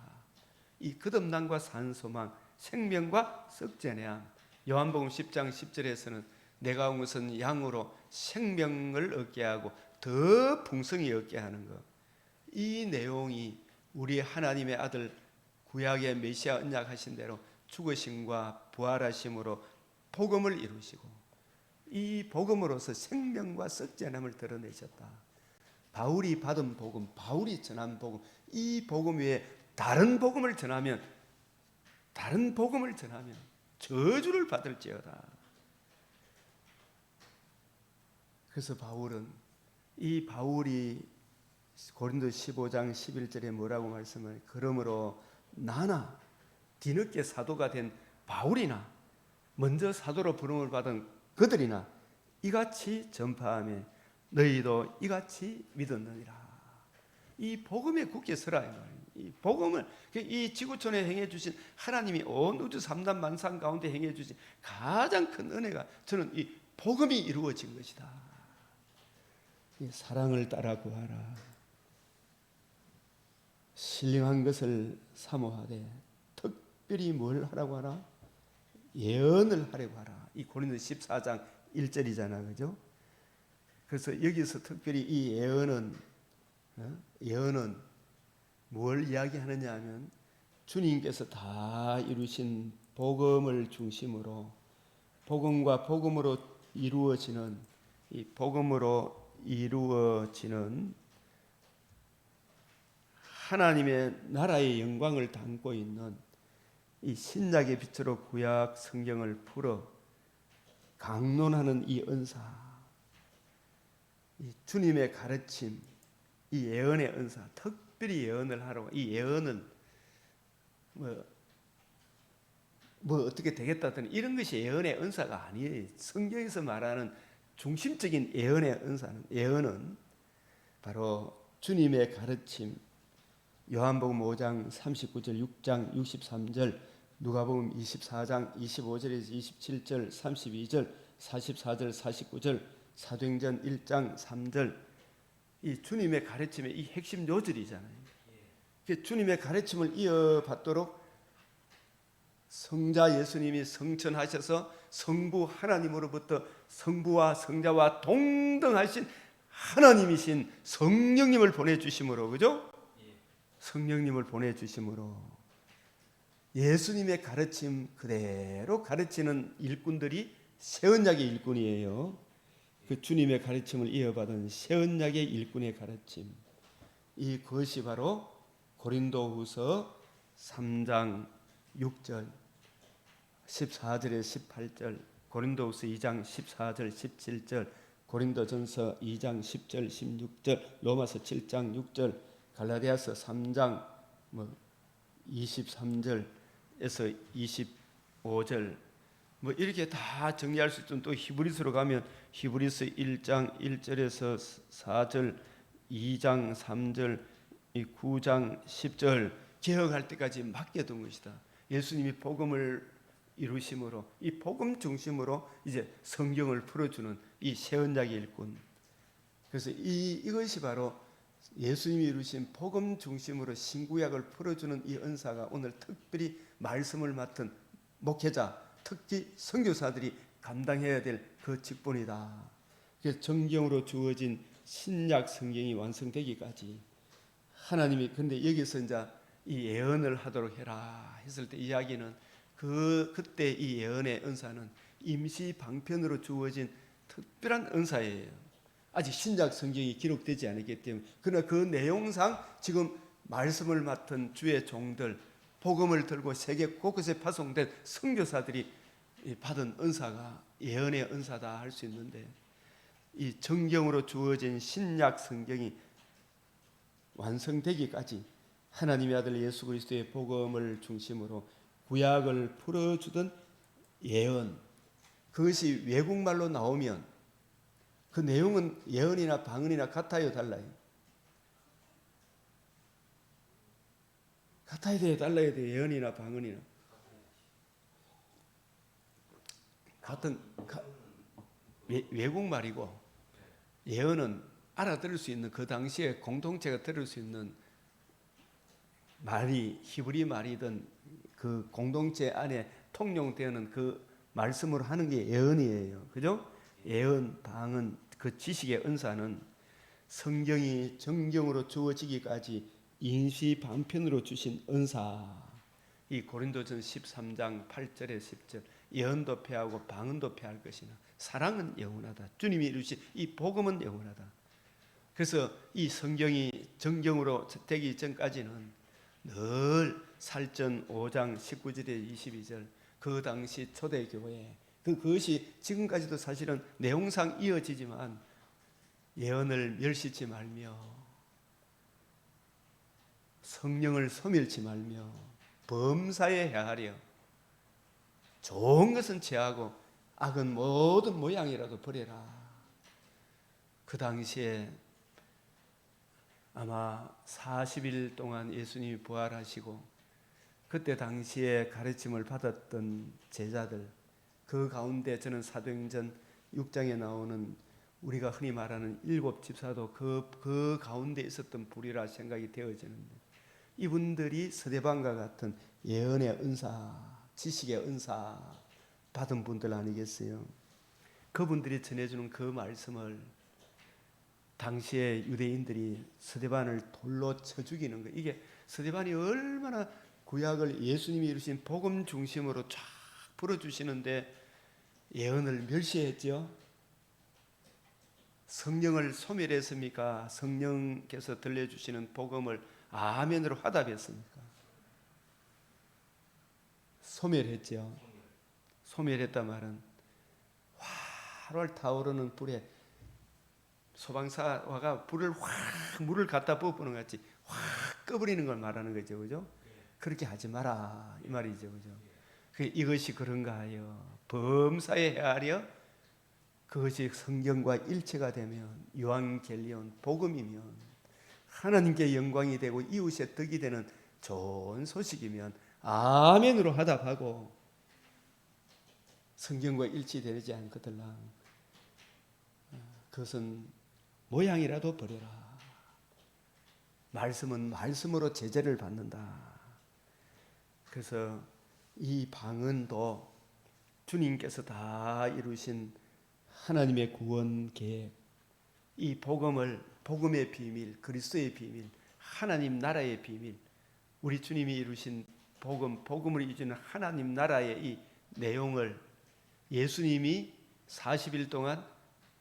이 거듭남과 산 소망, 생명과 썩제남. 요한복음 10장 10절에서는 내가 온 것은 양으로 생명을 얻게 하고 더 풍성히 얻게 하는 것. 이 내용이 우리 하나님의 아들 구약의 메시아 언약하신 대로 죽으심과 부활하심으로 복음을 이루시고 이 복음으로서 생명과 썩제남을 드러내셨다. 바울이 받은 복음, 바울이 전한 복음, 이 복음 외에 다른 복음을 전하면 저주를 받을지어다. 그래서 바울이 고린도 15장 11절에 뭐라고 말씀을, 그러므로 나나 뒤늦게 사도가 된 바울이나 먼저 사도로 부름을 받은 그들이나 이같이 전파하며 너희도 이같이 믿었느니라. 이 복음에 굳게 서라. 이 복음을, 이 지구촌에 행해 주신 하나님이 온 우주 3단 만상 가운데 행해 주신 가장 큰 은혜가 저는 이 복음이 이루어진 것이다. 이 사랑을 따라 구하라. 신령한 것을 사모하되 특별히 뭘 하라고 하라? 예언을 하려고 하라. 이 고린도 14장 1절이잖아, 그죠? 그래서 여기서 특별히 이 예언은 뭘 이야기하느냐 하면 주님께서 다 이루신 복음을 중심으로, 복음과 복음으로 이루어지는 하나님의 나라의 영광을 담고 있는 이 신약의 빛으로 구약 성경을 풀어 강론하는 이 은사, 이 주님의 가르침, 이 예언의 은사, 특별히 예언을 하라고. 이 예언은 뭐 어떻게 되겠다더니 이런 것이 예언의 은사가 아니에요. 성경에서 말하는 중심적인 예언의 예언은 바로 주님의 가르침, 요한복음 5장 39절, 6장 63절, 누가복음 24장 25절에서 27절, 32절, 44절, 49절, 사도행전 1장 3절, 이 주님의 가르침의 이 핵심 요절이잖아요. 주님의 가르침을 이어받도록 성자 예수님이 성천하셔서 성부 하나님으로부터 성부와 성자와 동등하신 하나님이신 성령님을 보내주심으로, 그죠? 성령님을 보내주심으로 예수님의 가르침 그대로 가르치는 일꾼들이 새언약의 일꾼이에요. 그 주님의 가르침을 이어받은 새언약의 일꾼의 가르침, 이것이 바로 고린도후서 3장 6절 14절에 18절, 고린도후서 2장 14절 17절, 고린도전서 2장 10절 16절, 로마서 7장 6절, 갈라디아서 3장 23절에서 25절 이렇게 다 정리할 수 있으면, 또 히브리서로 가면 히브리서 1장 1절에서 4절, 2장 3절, 9장 10절 개혁할 때까지 맡겨둔 것이다. 예수님이 복음을 이루심으로, 이 복음 중심으로 이제 성경을 풀어주는 이 새언약의 일꾼. 그래서 이것이 바로 예수님이 이루신 복음 중심으로 신구약을 풀어주는 이 은사가 오늘 특별히 말씀을 맡은 목회자, 특히 선교사들이 감당해야 될 그 직분이다. 그래서 정경으로 주어진 신약 성경이 완성되기까지 하나님이, 근데 여기서 이제 이 예언을 하도록 해라 했을 때 이야기는 그때 이 예언의 은사는 임시 방편으로 주어진 특별한 은사예요. 아직 신약 성경이 기록되지 않았기 때문에. 그러나 그 내용상 지금 말씀을 맡은 주의 종들, 복음을 들고 세계 곳곳에 파송된 선교사들이 받은 은사가 예언의 은사다 할 수 있는데, 이 정경으로 주어진 신약 성경이 완성되기까지 하나님의 아들 예수 그리스도의 복음을 중심으로 구약을 풀어주던 예언, 그것이 외국말로 나오면 그 내용은 예언이나 방언이나 같아요, 달라요? 같아야 돼요, 달라야 돼요? 예언이나 방언이나 같은 외국말이고, 예언은 알아들을 수 있는, 그 당시에 공동체가 들을 수 있는 말이 히브리 말이든 그 공동체 안에 통용되는 그 말씀으로 하는 게 예언이에요. 그죠? 예언, 방언, 그 지식의 은사는 성경이 정경으로 주어지기까지 인시 방편으로 주신 은사. 이 고린도전 13장 8절에 10절, 예언도 패하고 방언도 패할 것이나 사랑은 영원하다. 주님이 이루신 이 복음은 영원하다. 그래서 이 성경이 정경으로 되기 전까지는 늘 살전 5장 19절에 22절, 그 당시 초대교회, 그것이 지금까지도 사실은 내용상 이어지지만, 예언을 멸시치 말며 성령을 소멸치 말며 범사에 헤아려 좋은 것은 취하고 악은 모든 모양이라도 버려라. 그 당시에 아마 40일 동안 예수님이 부활하시고 그때 당시에 가르침을 받았던 제자들, 그 가운데 저는 사도행전 6장에 나오는 우리가 흔히 말하는 7 집사도 그 가운데 있었던 불이라 생각이 되어지는데, 이분들이 스데반과 같은 예언의 은사, 지식의 은사 받은 분들 아니겠어요? 그분들이 전해주는 그 말씀을 당시에 유대인들이 스데반을 돌로 쳐 죽이는 거, 이게 스데반이 얼마나 구약을 예수님이 이루신 복음 중심으로 쫙 풀어주시는데 예언을 멸시했죠. 성령을 소멸했습니까? 성령께서 들려주시는 복음을 아멘으로 화답했습니까? 소멸했죠. 소멸했다 말은 활활 타오르는 불에 소방사화가 불을 확 물을 갖다 부어보는 것 같이 확 꺼버리는 걸 말하는 거죠, 그죠? 그렇게 하지 마라 이 말이죠, 그죠? 이것이 그런가 하여 범사에 헤아려 그것이 성경과 일체가 되면, 요한겔리온 복음이면, 하나님께 영광이 되고 이웃의 덕이 되는 좋은 소식이면 아멘으로 화답하고 성경과 일치되지 않거들랑 그것은 모양이라도 버려라. 말씀은 말씀으로 제재를 받는다. 그래서 이 방언도 주님께서 다 이루신 하나님의 구원 계획, 이 복음의 비밀, 그리스도의 비밀, 하나님 나라의 비밀, 우리 주님이 이루신 복음을 이루는 하나님 나라의 이 내용을 예수님이 40일 동안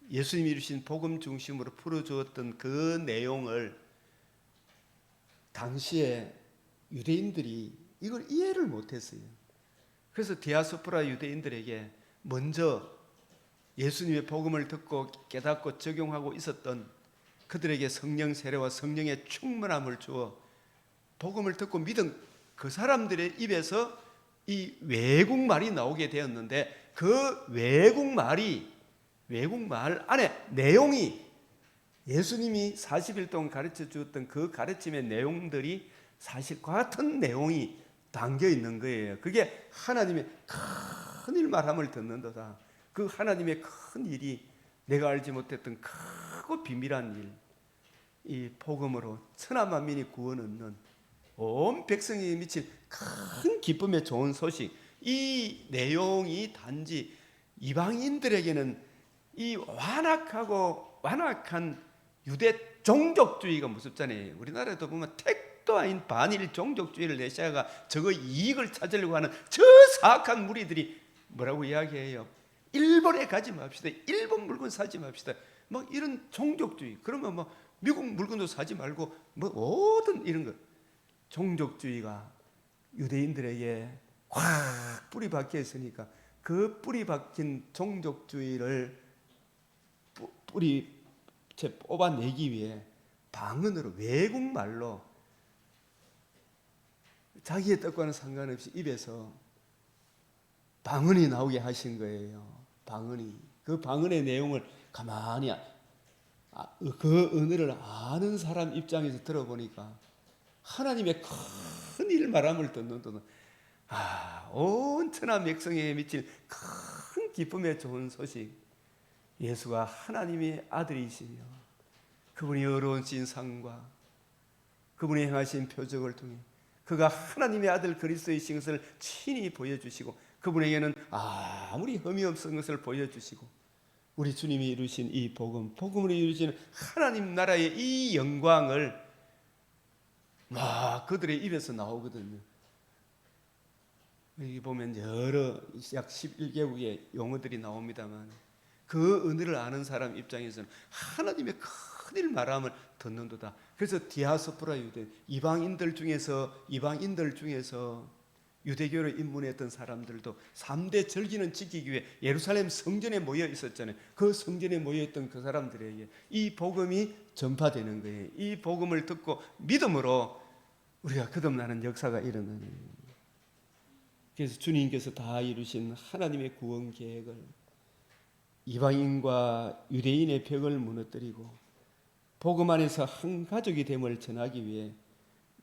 예수님이 이루신 복음 중심으로 풀어주었던 그 내용을 당시에 유대인들이 이걸 이해를 못했어요. 그래서 디아스포라 유대인들에게 먼저 예수님의 복음을 듣고 깨닫고 적용하고 있었던 그들에게 성령 세례와 성령의 충만함을 주어 복음을 듣고 믿은 그 사람들의 입에서 이 외국말이 나오게 되었는데, 그 외국말 안에 내용이 예수님이 40일 동안 가르쳐 주었던 그 가르침의 내용들이 사실 같은 내용이 담겨 있는 거예요. 그게 하나님의 큰 일 말함을 듣는도다. 그 하나님의 큰 일이 내가 알지 못했던 크고 비밀한 일, 이 복음으로 천하만민이 구원 얻는 온 백성이 미칠 큰 기쁨의 좋은 소식, 이 내용이 단지 이방인들에게는 이 완악한 유대 종족주의가 무섭잖아요. 우리나라에도 보면 택도 아닌 반일 종족주의를 내시아가 저거 이익을 찾으려고 하는 저 사악한 무리들이 뭐라고 이야기해요? 일본에 가지 맙시다. 일본 물건 사지 맙시다. 막 이런 종족주의. 그러면 뭐 미국 물건도 사지 말고 뭐 모든 이런 것. 종족주의가 유대인들에게 확 뿌리 박혀 있으니까 그 뿌리 박힌 종족주의를 뽑아내기 위해 방언으로, 외국말로 자기의 뜻과는 상관없이 입에서 방언이 나오게 하신 거예요. 방언이. 그 방언의 내용을 가만히 그 언어를 아는 사람 입장에서 들어보니까 하나님의 큰 일 말함을 듣는 온 천하 백성에 미칠 큰 기쁨의 좋은 소식, 예수가 하나님의 아들이시며 그분이 어려우신 삶과 그분이 행하신 표적을 통해 그가 하나님의 아들 그리스도이신 것을 친히 보여주시고 그분에게는 아무리 흠이 없은 것을 보여주시고 우리 주님이 이루신 이 복음으로 이루시는 하나님 나라의 이 영광을 막 그들의 입에서 나오거든요. 여기 보면 여러 약 11개국의 용어들이 나옵니다만 그 은혜를 아는 사람 입장에서는 하나님의 큰일 말함을 듣는도다. 그래서 디아스포라 유대 이방인들 중에서 유대교를 입문했던 사람들도 3대 절기는 지키기 위해 예루살렘 성전에 모여 있었잖아요. 그 성전에 모여 있던 그 사람들에게 이 복음이 전파되는 거예요. 이 복음을 듣고 믿음으로 우리가 거듭나는 역사가 일어나는 거예요. 그래서 주님께서 다 이루신 하나님의 구원 계획을 이방인과 유대인의 벽을 무너뜨리고 복음 안에서 한 가족이 됨을 전하기 위해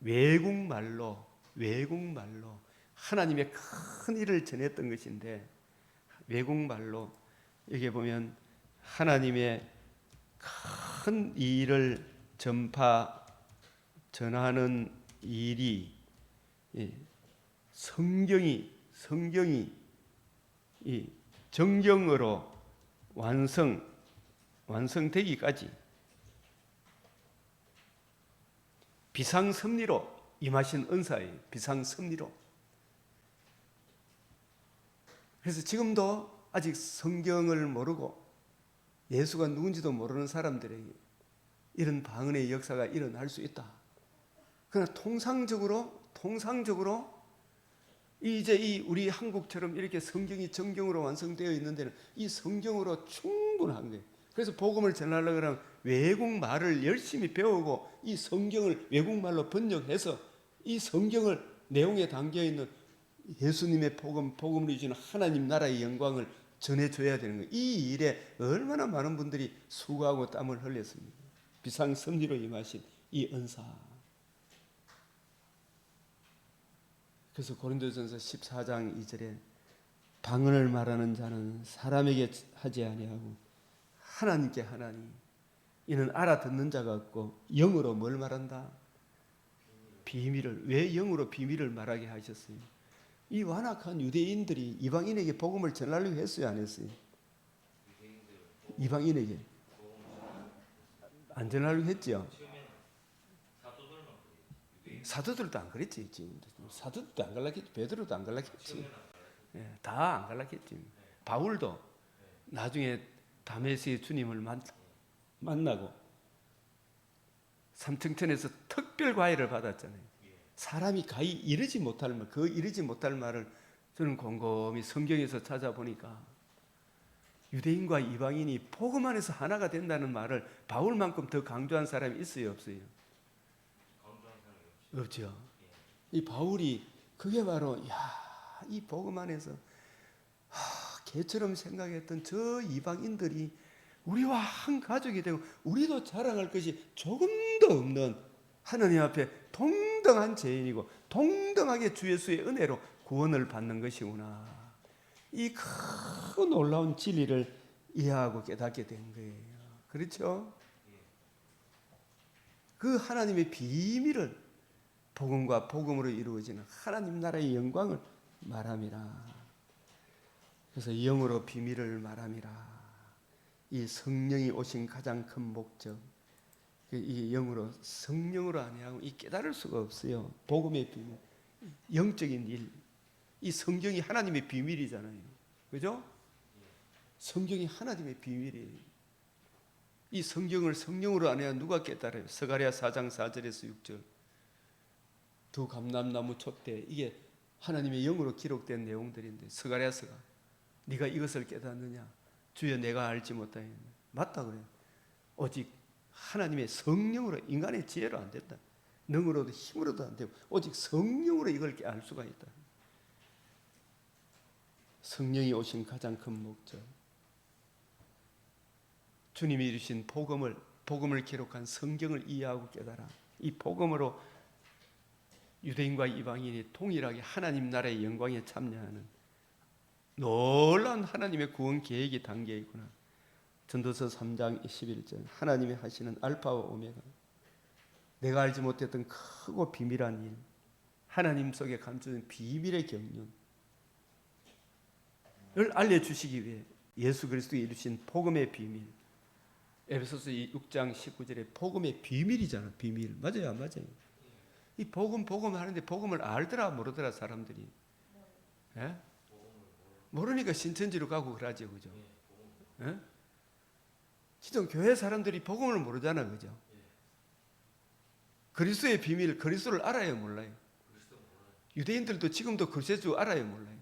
외국말로 하나님의 큰 일을 전했던 것인데, 외국말로 여기 보면 하나님의 큰 일을 전하는 일이 성경이 정경으로 완성되기까지 비상섭리로 임하신 은사예요. 비상섭리로. 그래서 지금도 아직 성경을 모르고 예수가 누군지도 모르는 사람들에게 이런 방언의 역사가 일어날 수 있다. 그러나 통상적으로 이제 우리 한국처럼 이렇게 성경이 정경으로 완성되어 있는 데는 이 성경으로 충분한 거예요. 그래서 복음을 전하려고 하면 외국말을 열심히 배우고 이 성경을 외국말로 번역해서 이 성경을 내용에 담겨 있는 예수님의 복음을 주시는 하나님 나라의 영광을 전해줘야 되는 거예요. 이 일에 얼마나 많은 분들이 수고하고 땀을 흘렸습니다. 비상섭리로 임하신 이 은사. 그래서 고린도전서 14장 2절에 방언을 말하는 자는 사람에게 하지 아니하고 하나님께 하나니 이는 알아듣는 자가 없고 영으로 뭘 말한다? 비밀을. 왜 영으로 비밀을 말하게 하셨어요? 이 완악한 유대인들이 이방인에게 복음을 전하려고 했어요, 안 했어요? 이방인에게 안 전하려고 했죠. 사도들도 안 그랬지. 사도들도 안 갈라했지. 베드로도 안 갈라했지. 다 안 갈라했지. 바울도 나중에 다메섹의 주님을 만나고 삼층천에서 특별 과외를 받았잖아요. 사람이 가히 이르지 못할 말, 그 이르지 못할 말을 저는 곰곰이 성경에서 찾아보니까 유대인과 이방인이 복음 안에서 하나가 된다는 말을 바울만큼 더 강조한 사람이 있어요, 없어요? 없죠. 이 바울이 그게 바로 이 복음 안에서 개처럼 생각했던 저 이방인들이 우리와 한 가족이 되고 우리도 자랑할 것이 조금도 없는 하나님 앞에 동등한 죄인이고 동등하게 주 예수의 은혜로 구원을 받는 것이구나. 이 큰 놀라운 진리를 이해하고 깨닫게 된 거예요. 그렇죠? 그 하나님의 비밀을 복음과 복음으로 이루어지는 하나님 나라의 영광을 말함이라. 그래서 영으로 비밀을 말함이라. 이 성령이 오신 가장 큰 목적, 이 영으로 성령으로 아니하고 이 깨달을 수가 없어요. 복음의 비밀, 영적인 일. 이 성경이 하나님의 비밀이잖아요. 그죠? 성경이 하나님의 비밀이에요. 이 성경을 성령으로 안 해야 누가 깨달아요? 스가랴 4장 4절에서 6절. 두 감람나무 촛대, 이게 하나님의 영으로 기록된 내용들인데 스가랴서가 네가 이것을 깨닫느냐? 주여 내가 알지 못하였네. 맞다 그래요. 오직 하나님의 성령으로, 인간의 지혜로 안 된다. 능으로도 힘으로도 안 되고 오직 성령으로 이걸 알 수가 있다. 성령이 오신 가장 큰 목적, 주님이 이루신 복음을 기록한 성경을 이해하고 깨달아 이 복음으로 유대인과 이방인이 동일하게 하나님 나라의 영광에 참여하는 놀라운 하나님의 구원 계획이 담겨 있구나. 전도서 3장 21절 하나님이 하시는 알파와 오메가, 내가 알지 못했던 크고 비밀한 일, 하나님 속에 감춰진 비밀의 경륜을 알려주시기 위해 예수 그리스도가 이루신 복음의 비밀, 에베소서 6장 19절에 복음의 비밀이잖아. 비밀. 맞아요, 안 맞아요? 이 복음 하는데 복음을 알더라 모르더라 사람들이. 예? 모르니까 신천지로 가고 그러죠, 그죠? 예? 진짜 교회 사람들이 복음을 모르잖아, 그죠? 그리스도의 비밀, 그리스도를 알아요, 몰라요? 유대인들도 지금도 그리스도 알아요, 몰라요?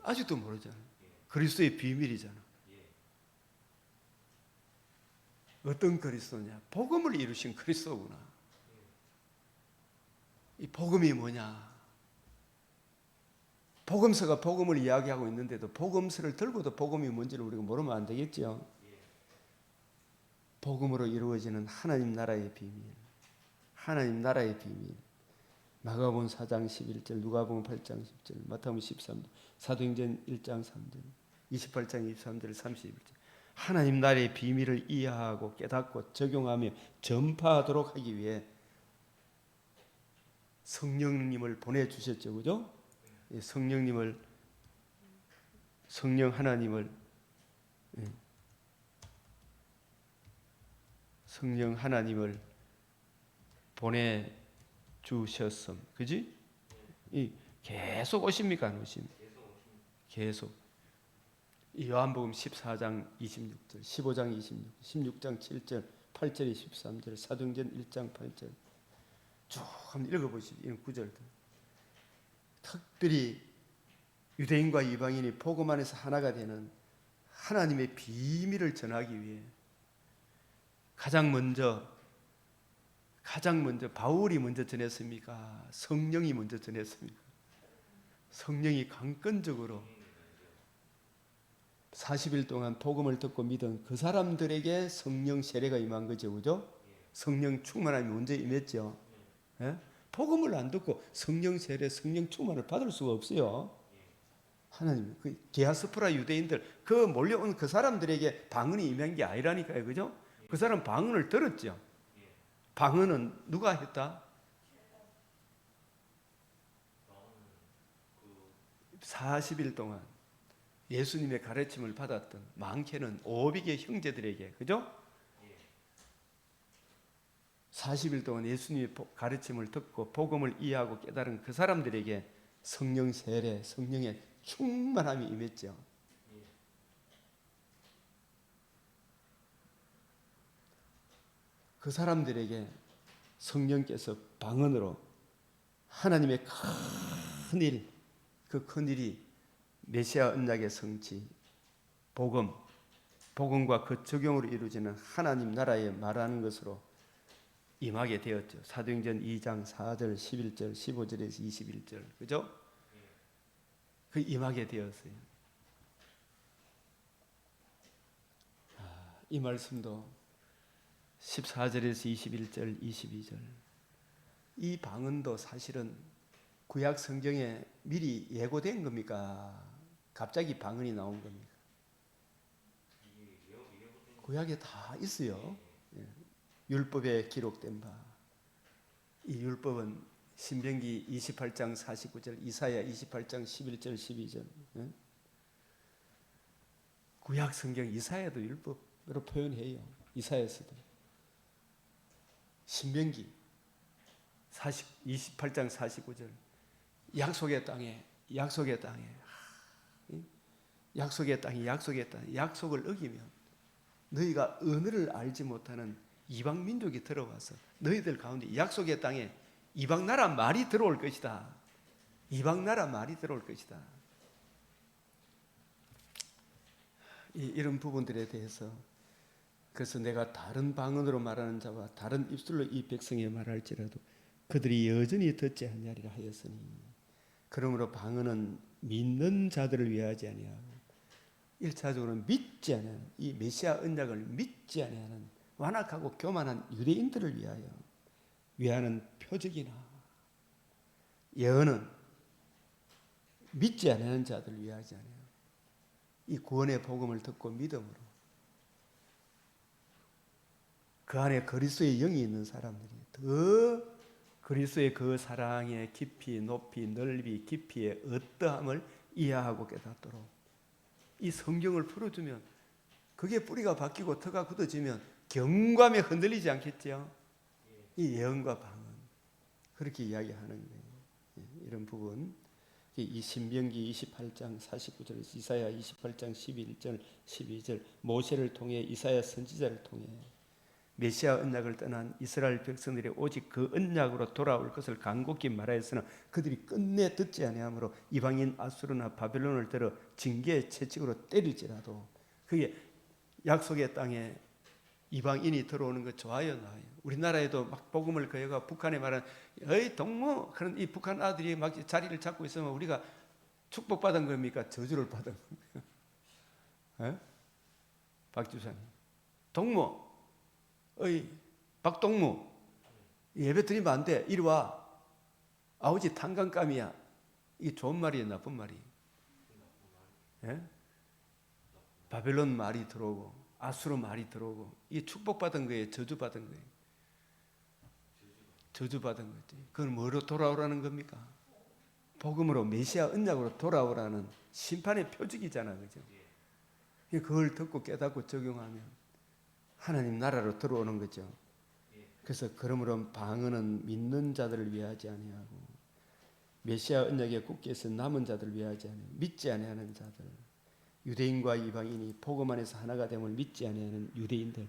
아직도 모르잖아요. 그리스도의 비밀이잖아. 어떤 그리스도냐? 복음을 이루신 그리스도구나. 이 복음이 뭐냐? 복음서가 복음을 이야기하고 있는데도 복음서를 들고도 복음이 뭔지를 우리가 모르면 안 되겠죠. 복음으로 이루어지는 하나님 나라의 비밀, 하나님 나라의 비밀. 마가복음 4장 11절, 누가복음 8장 10절, 마태복음 13절, 사도행전 1장 3절, 28장 23절, 31절. 하나님 나라의 비밀을 이해하고 깨닫고 적용하며 전파하도록 하기 위해 성령님을 보내주셨죠. 그죠? 성령 하나님을, 성령 하나님을 보내주셨음. 그지? 계속 오십니까? 안 오십니까? 계속. 요한복음 14장 26절, 15장 26, 16장 7절, 8절에 13절, 사도행전 1장 8절. 쭉 한번 읽어보시죠. 이런 구절들. 특별히 유대인과 이방인이 복음 안에서 하나가 되는 하나님의 비밀을 전하기 위해 가장 먼저 바울이 먼저 전했습니까? 성령이 먼저 전했습니까? 성령이 강권적으로 40일 동안 복음을 듣고 믿은 그 사람들에게 성령 세례가 임한 거죠. 그죠? 성령 충만함이 먼저 임했죠. 예? 복음을 안 듣고 성령 세례, 성령 충만을 받을 수가 없어요. 하나님, 그 디아스포라 유대인들, 그 몰려온 그 사람들에게 방언이 임한 게 아니라니까요. 그죠? 그 사람 방언을 들었죠. 방언은 누가 했다? 40일 동안 예수님의 가르침을 받았던 많게는 500의 형제들에게, 그죠? 40일 동안 예수님의 가르침을 듣고 복음을 이해하고 깨달은 그 사람들에게 성령 세례, 성령의 충만함이 임했죠. 그 사람들에게 성령께서 방언으로 하나님의 큰 일, 그 큰 일이 메시아 언약의 성취, 복음과 그 적용으로 이루어지는 하나님 나라에 말하는 것으로 임하게 되었죠. 사도행전 2장 4절, 11절, 15절에서 21절. 그죠? 그 임하게 되었어요. 이 말씀도 14절에서 21절, 22절. 이 방언도 사실은 구약 성경에 미리 예고된 겁니까? 갑자기 방언이 나온 겁니까? 구약에 다 있어요. 율법에 기록된 바. 이 율법은 신명기 28장 49절, 이사야 28장 11절, 12절. 구약 성경 이사야도 율법으로 표현해요. 이사야서도. 신명기 28장 49절. 약속의 땅에 약속을 어기면 너희가 언어를 알지 못하는 이방 민족이 들어와서 너희들 가운데 약속의 땅에 이방 나라 말이 들어올 것이다. 이방 나라 말이 들어올 것이다. 이런 부분들에 대해서 그래서 내가 다른 방언으로 말하는 자와 다른 입술로 이 백성에 말할지라도 그들이 여전히 듣지 아니하리라 하였으니 그러므로 방언은 믿는 자들을 위하지 아니하고 1차적으로 믿지 않는 이 메시아 언약을 믿지 않는 완악하고 교만한 유대인들을 위하는 표적이나 예언은 믿지 않는 자들을 위하지 않아요. 이 구원의 복음을 듣고 믿음으로 그 안에 그리스도의 영이 있는 사람들이 더 그리스도의 그 사랑의 깊이, 높이, 넓이, 깊이의 어떠함을 이해하고 깨닫도록 이 성경을 풀어주면 그게 뿌리가 바뀌고 터가 굳어지면 경감에 흔들리지 않겠죠. 이 예언과 방언 그렇게 이야기하는 거예요. 이런 부분 이 신명기 28장 49절, 이사야 28장 11절, 12절 모세를 통해 이사야 선지자를 통해 메시아 언약을 떠난 이스라엘 백성들이 오직 그 언약으로 돌아올 것을 간곡히 말하였으나 그들이 끝내 듣지 아니하므로 이방인 아수르나 바벨론을 들어 징계의 채찍으로 때릴지라도 그게 약속의 땅에 이방인이 들어오는 거 좋아요, 나아요? 우리나라에도 막 복음을 거여가 북한에 말하는 어이 동무 그런 이 북한 아들이 막 자리를 잡고 있으면 우리가 축복받은 겁니까? 저주를 받은 겁니까? 박 주사님, 동무, 어이 박동무 예배 드리면 안 돼. 이리 와. 아우지 탄강감이야. 이게 좋은 말이에요, 나쁜 말이에요? 예? 바벨론 말이 들어오고 아수르 말이 들어오고 이게 축복받은 거예요, 저주받은 거예요? 저주받은 거지. 그건 뭐로 돌아오라는 겁니까? 복음으로 메시아 언약으로 돌아오라는 심판의 표적이잖아, 그죠? 그걸 듣고 깨닫고 적용하면 하나님 나라로 들어오는 거죠. 그래서 그러므로 방언은 믿는 자들을 위하지 아니하고 메시아 언약에 굳게 서 남은 자들을 위하지 아니하고 믿지 아니하는 자들, 유대인과 이방인이 복음 안에서 하나가 됨을 믿지 아니하는 유대인들,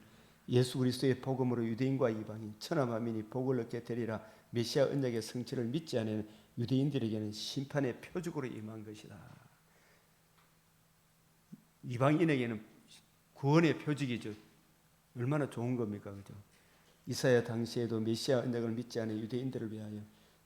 예수 그리스도의 복음으로 유대인과 이방인 천하 만민이 복을 얻게 되리라 메시아 언약의 성취를 믿지 아니하는 유대인들에게는 심판의 표적으로 임한 것이다. 이방인에게는 구원의 표적이죠. 얼마나 좋은 겁니까, 그죠? 이사야 당시에도 메시아 언약을 믿지 않은 유대인들을 위하여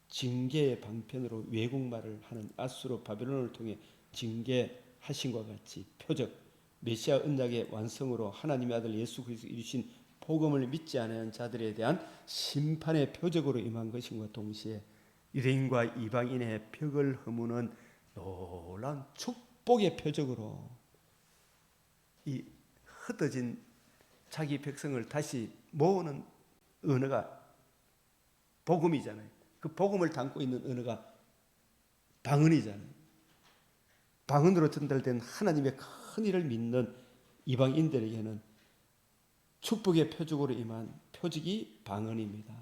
징계의 방편으로 외국말을 하는 아수르 바벨론을 통해 징계하신과 같이 표적 메시아 언약의 완성으로 하나님의 아들 예수 그리스도 이루신 복음을 믿지 않은 자들에 대한 심판의 표적으로 임한 것인과 동시에 유대인과 이방인의 벽을 허무는 놀라운 축복의 표적으로 이 흩어진 자기 백성을 다시 모으는 언어가 복음이잖아요. 그 복음을 담고 있는 언어가 방언이잖아요. 방언으로 전달된 하나님의 큰 일을 믿는 이방인들에게는 축복의 표적으로 임한 표적이 방언입니다.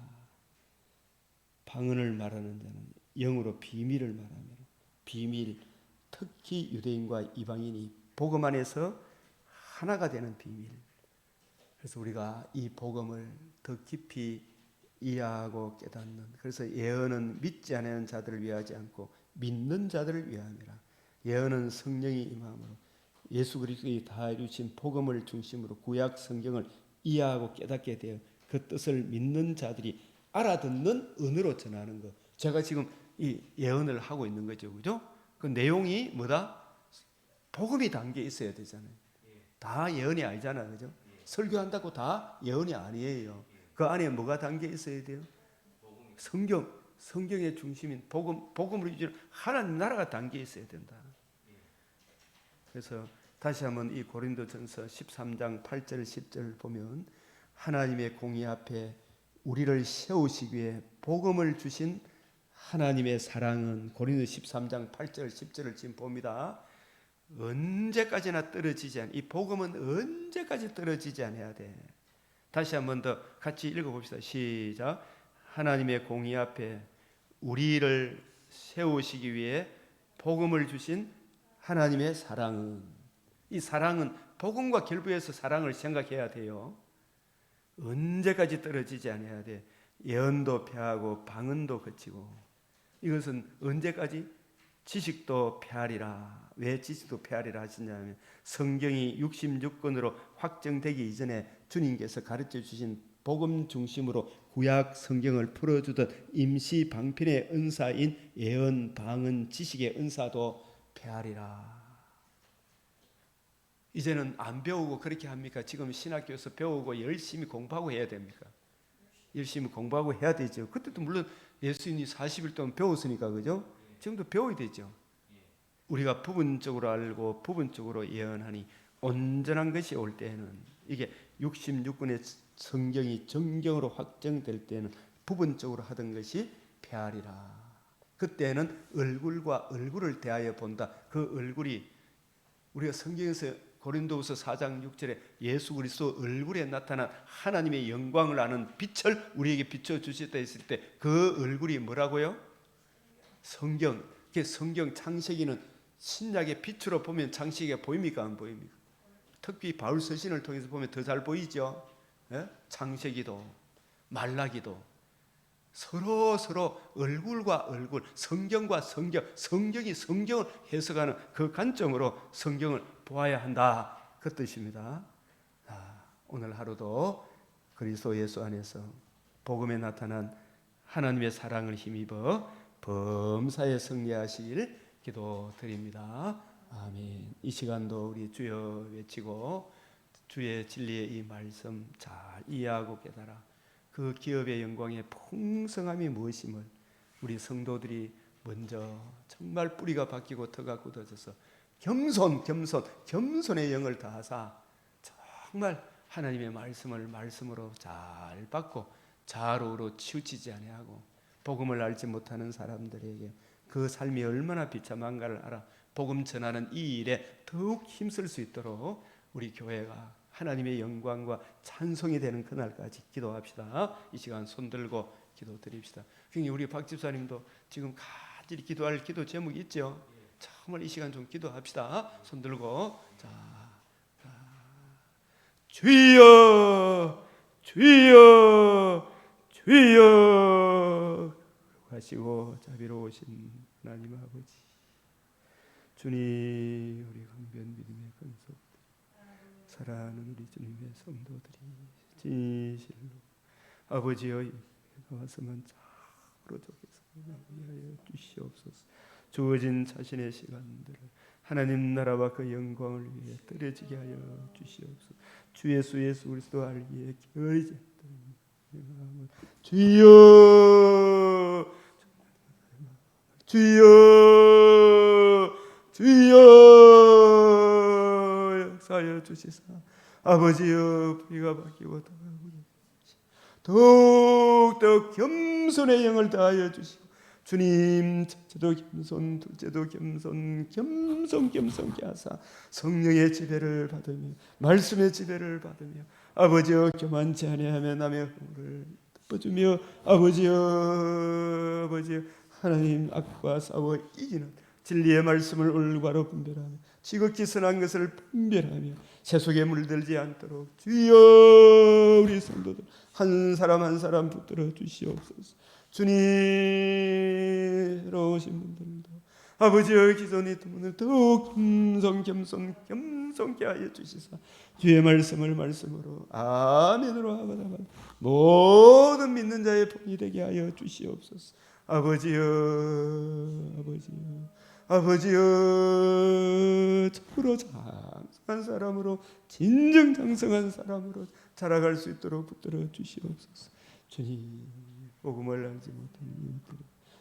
방언을 말하는 자는 영어로 비밀을 말하며 비밀, 특히 유대인과 이방인이 복음 안에서 하나가 되는 비밀. 그래서 우리가 이 복음을 더 깊이 이해하고 깨닫는, 그래서 예언은 믿지 않는 자들을 위하지 않고 믿는 자들을 위함이라. 예언은 성령이 임함으로 예수 그리스도의 다 이루신 복음을 중심으로 구약 성경을 이해하고 깨닫게 되어 그 뜻을 믿는 자들이 알아듣는 언어로 전하는 것. 제가 지금 이 예언을 하고 있는 거죠, 그죠? 그 내용이 뭐다? 복음이 담겨 있어야 되잖아요. 다 예언이 아니잖아요, 그죠? 설교한다고 다 예언이 아니에요. 그 안에 뭐가 담겨 있어야 돼요? 성경의 중심인 복음으로 이루어진 하나님 나라가 담겨 있어야 된다. 그래서 다시 한번 이 고린도전서 13장 8절 10절을 보면 하나님의 공의 앞에 우리를 세우시기 위해 복음을 주신 하나님의 사랑은 고린도 13장 8절 10절을 지금 봅니다. 언제까지나 떨어지지 않아. 이 복음은 언제까지 떨어지지 않아야 돼. 다시 한 번 더 같이 읽어봅시다. 시작. 하나님의 공의 앞에 우리를 세우시기 위해 복음을 주신 하나님의 사랑은, 이 사랑은 복음과 결부해서 사랑을 생각해야 돼요. 언제까지 떨어지지 않아야 돼. 예언도 패하고 방언도 그치고. 이것은 언제까지? 지식도 패하리라. 왜 지식도 패하리라 하시냐면 성경이 66권으로 확정되기 이전에 주님께서 가르쳐 주신 복음 중심으로 구약 성경을 풀어주던 임시 방편의 은사인 예언, 방언, 지식의 은사도 패하리라. 이제는 안 배우고 그렇게 합니까? 지금 신학교에서 배우고 열심히 공부하고 해야 됩니까? 열심히 공부하고 해야 되죠. 그때도 물론 예수님이 40일 동안 배웠으니까, 그죠? 지금도 배워야 되죠. 우리가 부분적으로 알고 부분적으로 예언하니 온전한 것이 올 때에는, 이게 66권의 성경이 정경으로 확정될 때는 부분적으로 하던 것이 폐하리라. 그때는 얼굴과 얼굴을 대하여 본다. 그 얼굴이 우리가 성경에서 고린도후서 4장 6절에 예수 그리스도 얼굴에 나타난 하나님의 영광을 아는 빛을 우리에게 비춰주셨다 했을 때 그 얼굴이 뭐라고요? 성경. 성경 창세기는 신약의 빛으로 보면 창세기가 보입니까? 안 보입니까? 특히 바울 서신을 통해서 보면 더 잘 보이죠. 예? 창세기도 말라기도 서로 얼굴과 얼굴, 성경과 성경, 성경이 성경을 해석하는 그 관점으로 성경을 보아야 한다, 그 뜻입니다. 오늘 하루도 그리스도 예수 안에서 복음에 나타난 하나님의 사랑을 힘입어 범사에 승리하시길 기도드립니다. 아멘. 이 시간도 우리 주여 외치고 주의 진리의 이 말씀 잘 이해하고 깨달아 그 기업의 영광의 풍성함이 무엇임을 우리 성도들이 먼저 정말 뿌리가 바뀌고 터가 굳어져서 겸손의 영을 다하사 정말 하나님의 말씀을 말씀으로 잘 받고 좌우로 치우치지 아니하고 복음을 알지 못하는 사람들에게 그 삶이 얼마나 비참한가를 알아 복음 전하는 이 일에 더욱 힘쓸 수 있도록 우리 교회가 하나님의 영광과 찬송이 되는 그날까지 기도합시다. 이 시간 손들고 기도드립시다. 우리 박 집사님도 지금 간절히 기도할 기도 제목이 있죠. 정말 이 시간 좀 기도합시다. 손들고 주여 주여 주여 하시고 자비로우신 하나님 아버지, 주님, 우리 강변 믿음의 근석 사랑하는 우리 주님의 성도들이 진실로 아버지여 나와서만 참으로 좋겠어 위하여 주시옵소서. 주어진 자신의 시간들을 하나님 나라와 그 영광을 위해 드려지게 하여 주시옵소서. 주 예수 그리스도 알기에 게으르지 않도록 주여 역사하여 주시사 아버지여 뿌리가 바뀌고 더욱더 겸손의 영을 다하여 주시고 주님 첫째도 겸손 둘째도 겸손케 하사 성령의 지배를 받으며 말씀의 지배를 받으며 아버지여 교만치 아니하며 남의 허물을 덮어주며 아버지여 하나님 악과 싸워 이기는 진리의 말씀을 올바로 분별하며 지극히 선한 것을 분별하며 세속에 물들지 않도록 주여 우리 성도들 한 사람 한 사람 붙들어 주시옵소서. 주님 새로우신 분들도 아버지의 기존의 분을 더욱 겸손케 하여 주시사 주의 말씀을 말씀으로 아멘으로 하고 모든 믿는 자의 본이 되게 하여 주시옵소서. 아버지여 참으로 장성한 사람으로 진정 장성한 사람으로 자라갈 수 있도록 붙들어 주시옵소서. 주님 복음을 알지 못한 이들을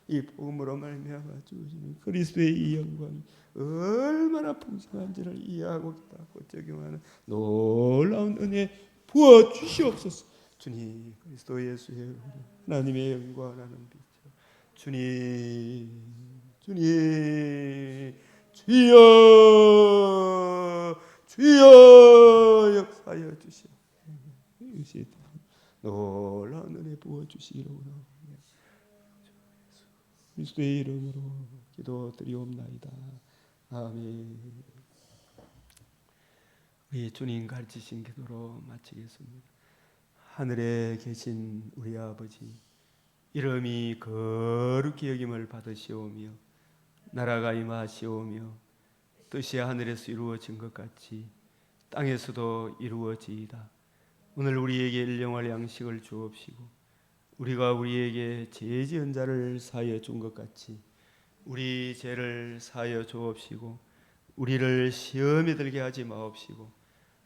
이 복음으로 말미암아 주시는 그리스도의 이 영광이 얼마나 풍성한지를 이해하고 깨닫고 적용하는 놀라운 은혜 부어 주시옵소서. 주님 그리스도 예수의 하나님의 영광하는 빛 주님 주여 역사하여 주시옵소서. 놀라운 은혜 부어 주시기를 원합니다. 그리스도의 이름으로 기도드리옵나이다. 아멘. 우리 주님 가르치신 기도로 마치겠습니다. 하늘에 계신 우리 아버지, 이름이 거룩히 여김을 받으시오며 나라가 임하시오며 뜻이 하늘에서 이루어진 것 같이 땅에서도 이루어지이다. 오늘 우리에게 일용할 양식을 주옵시고 우리가 우리에게 죄 지은 자를 사하여 준 것 같이 우리 죄를 사하여 주옵시고 우리를 시험에 들게 하지 마옵시고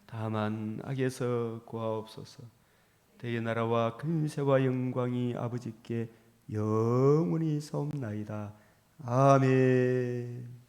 다만 악에서 구하옵소서. 대개 나라와 근세와 영광이 아버지께 영원히 사옵나이다. 아멘.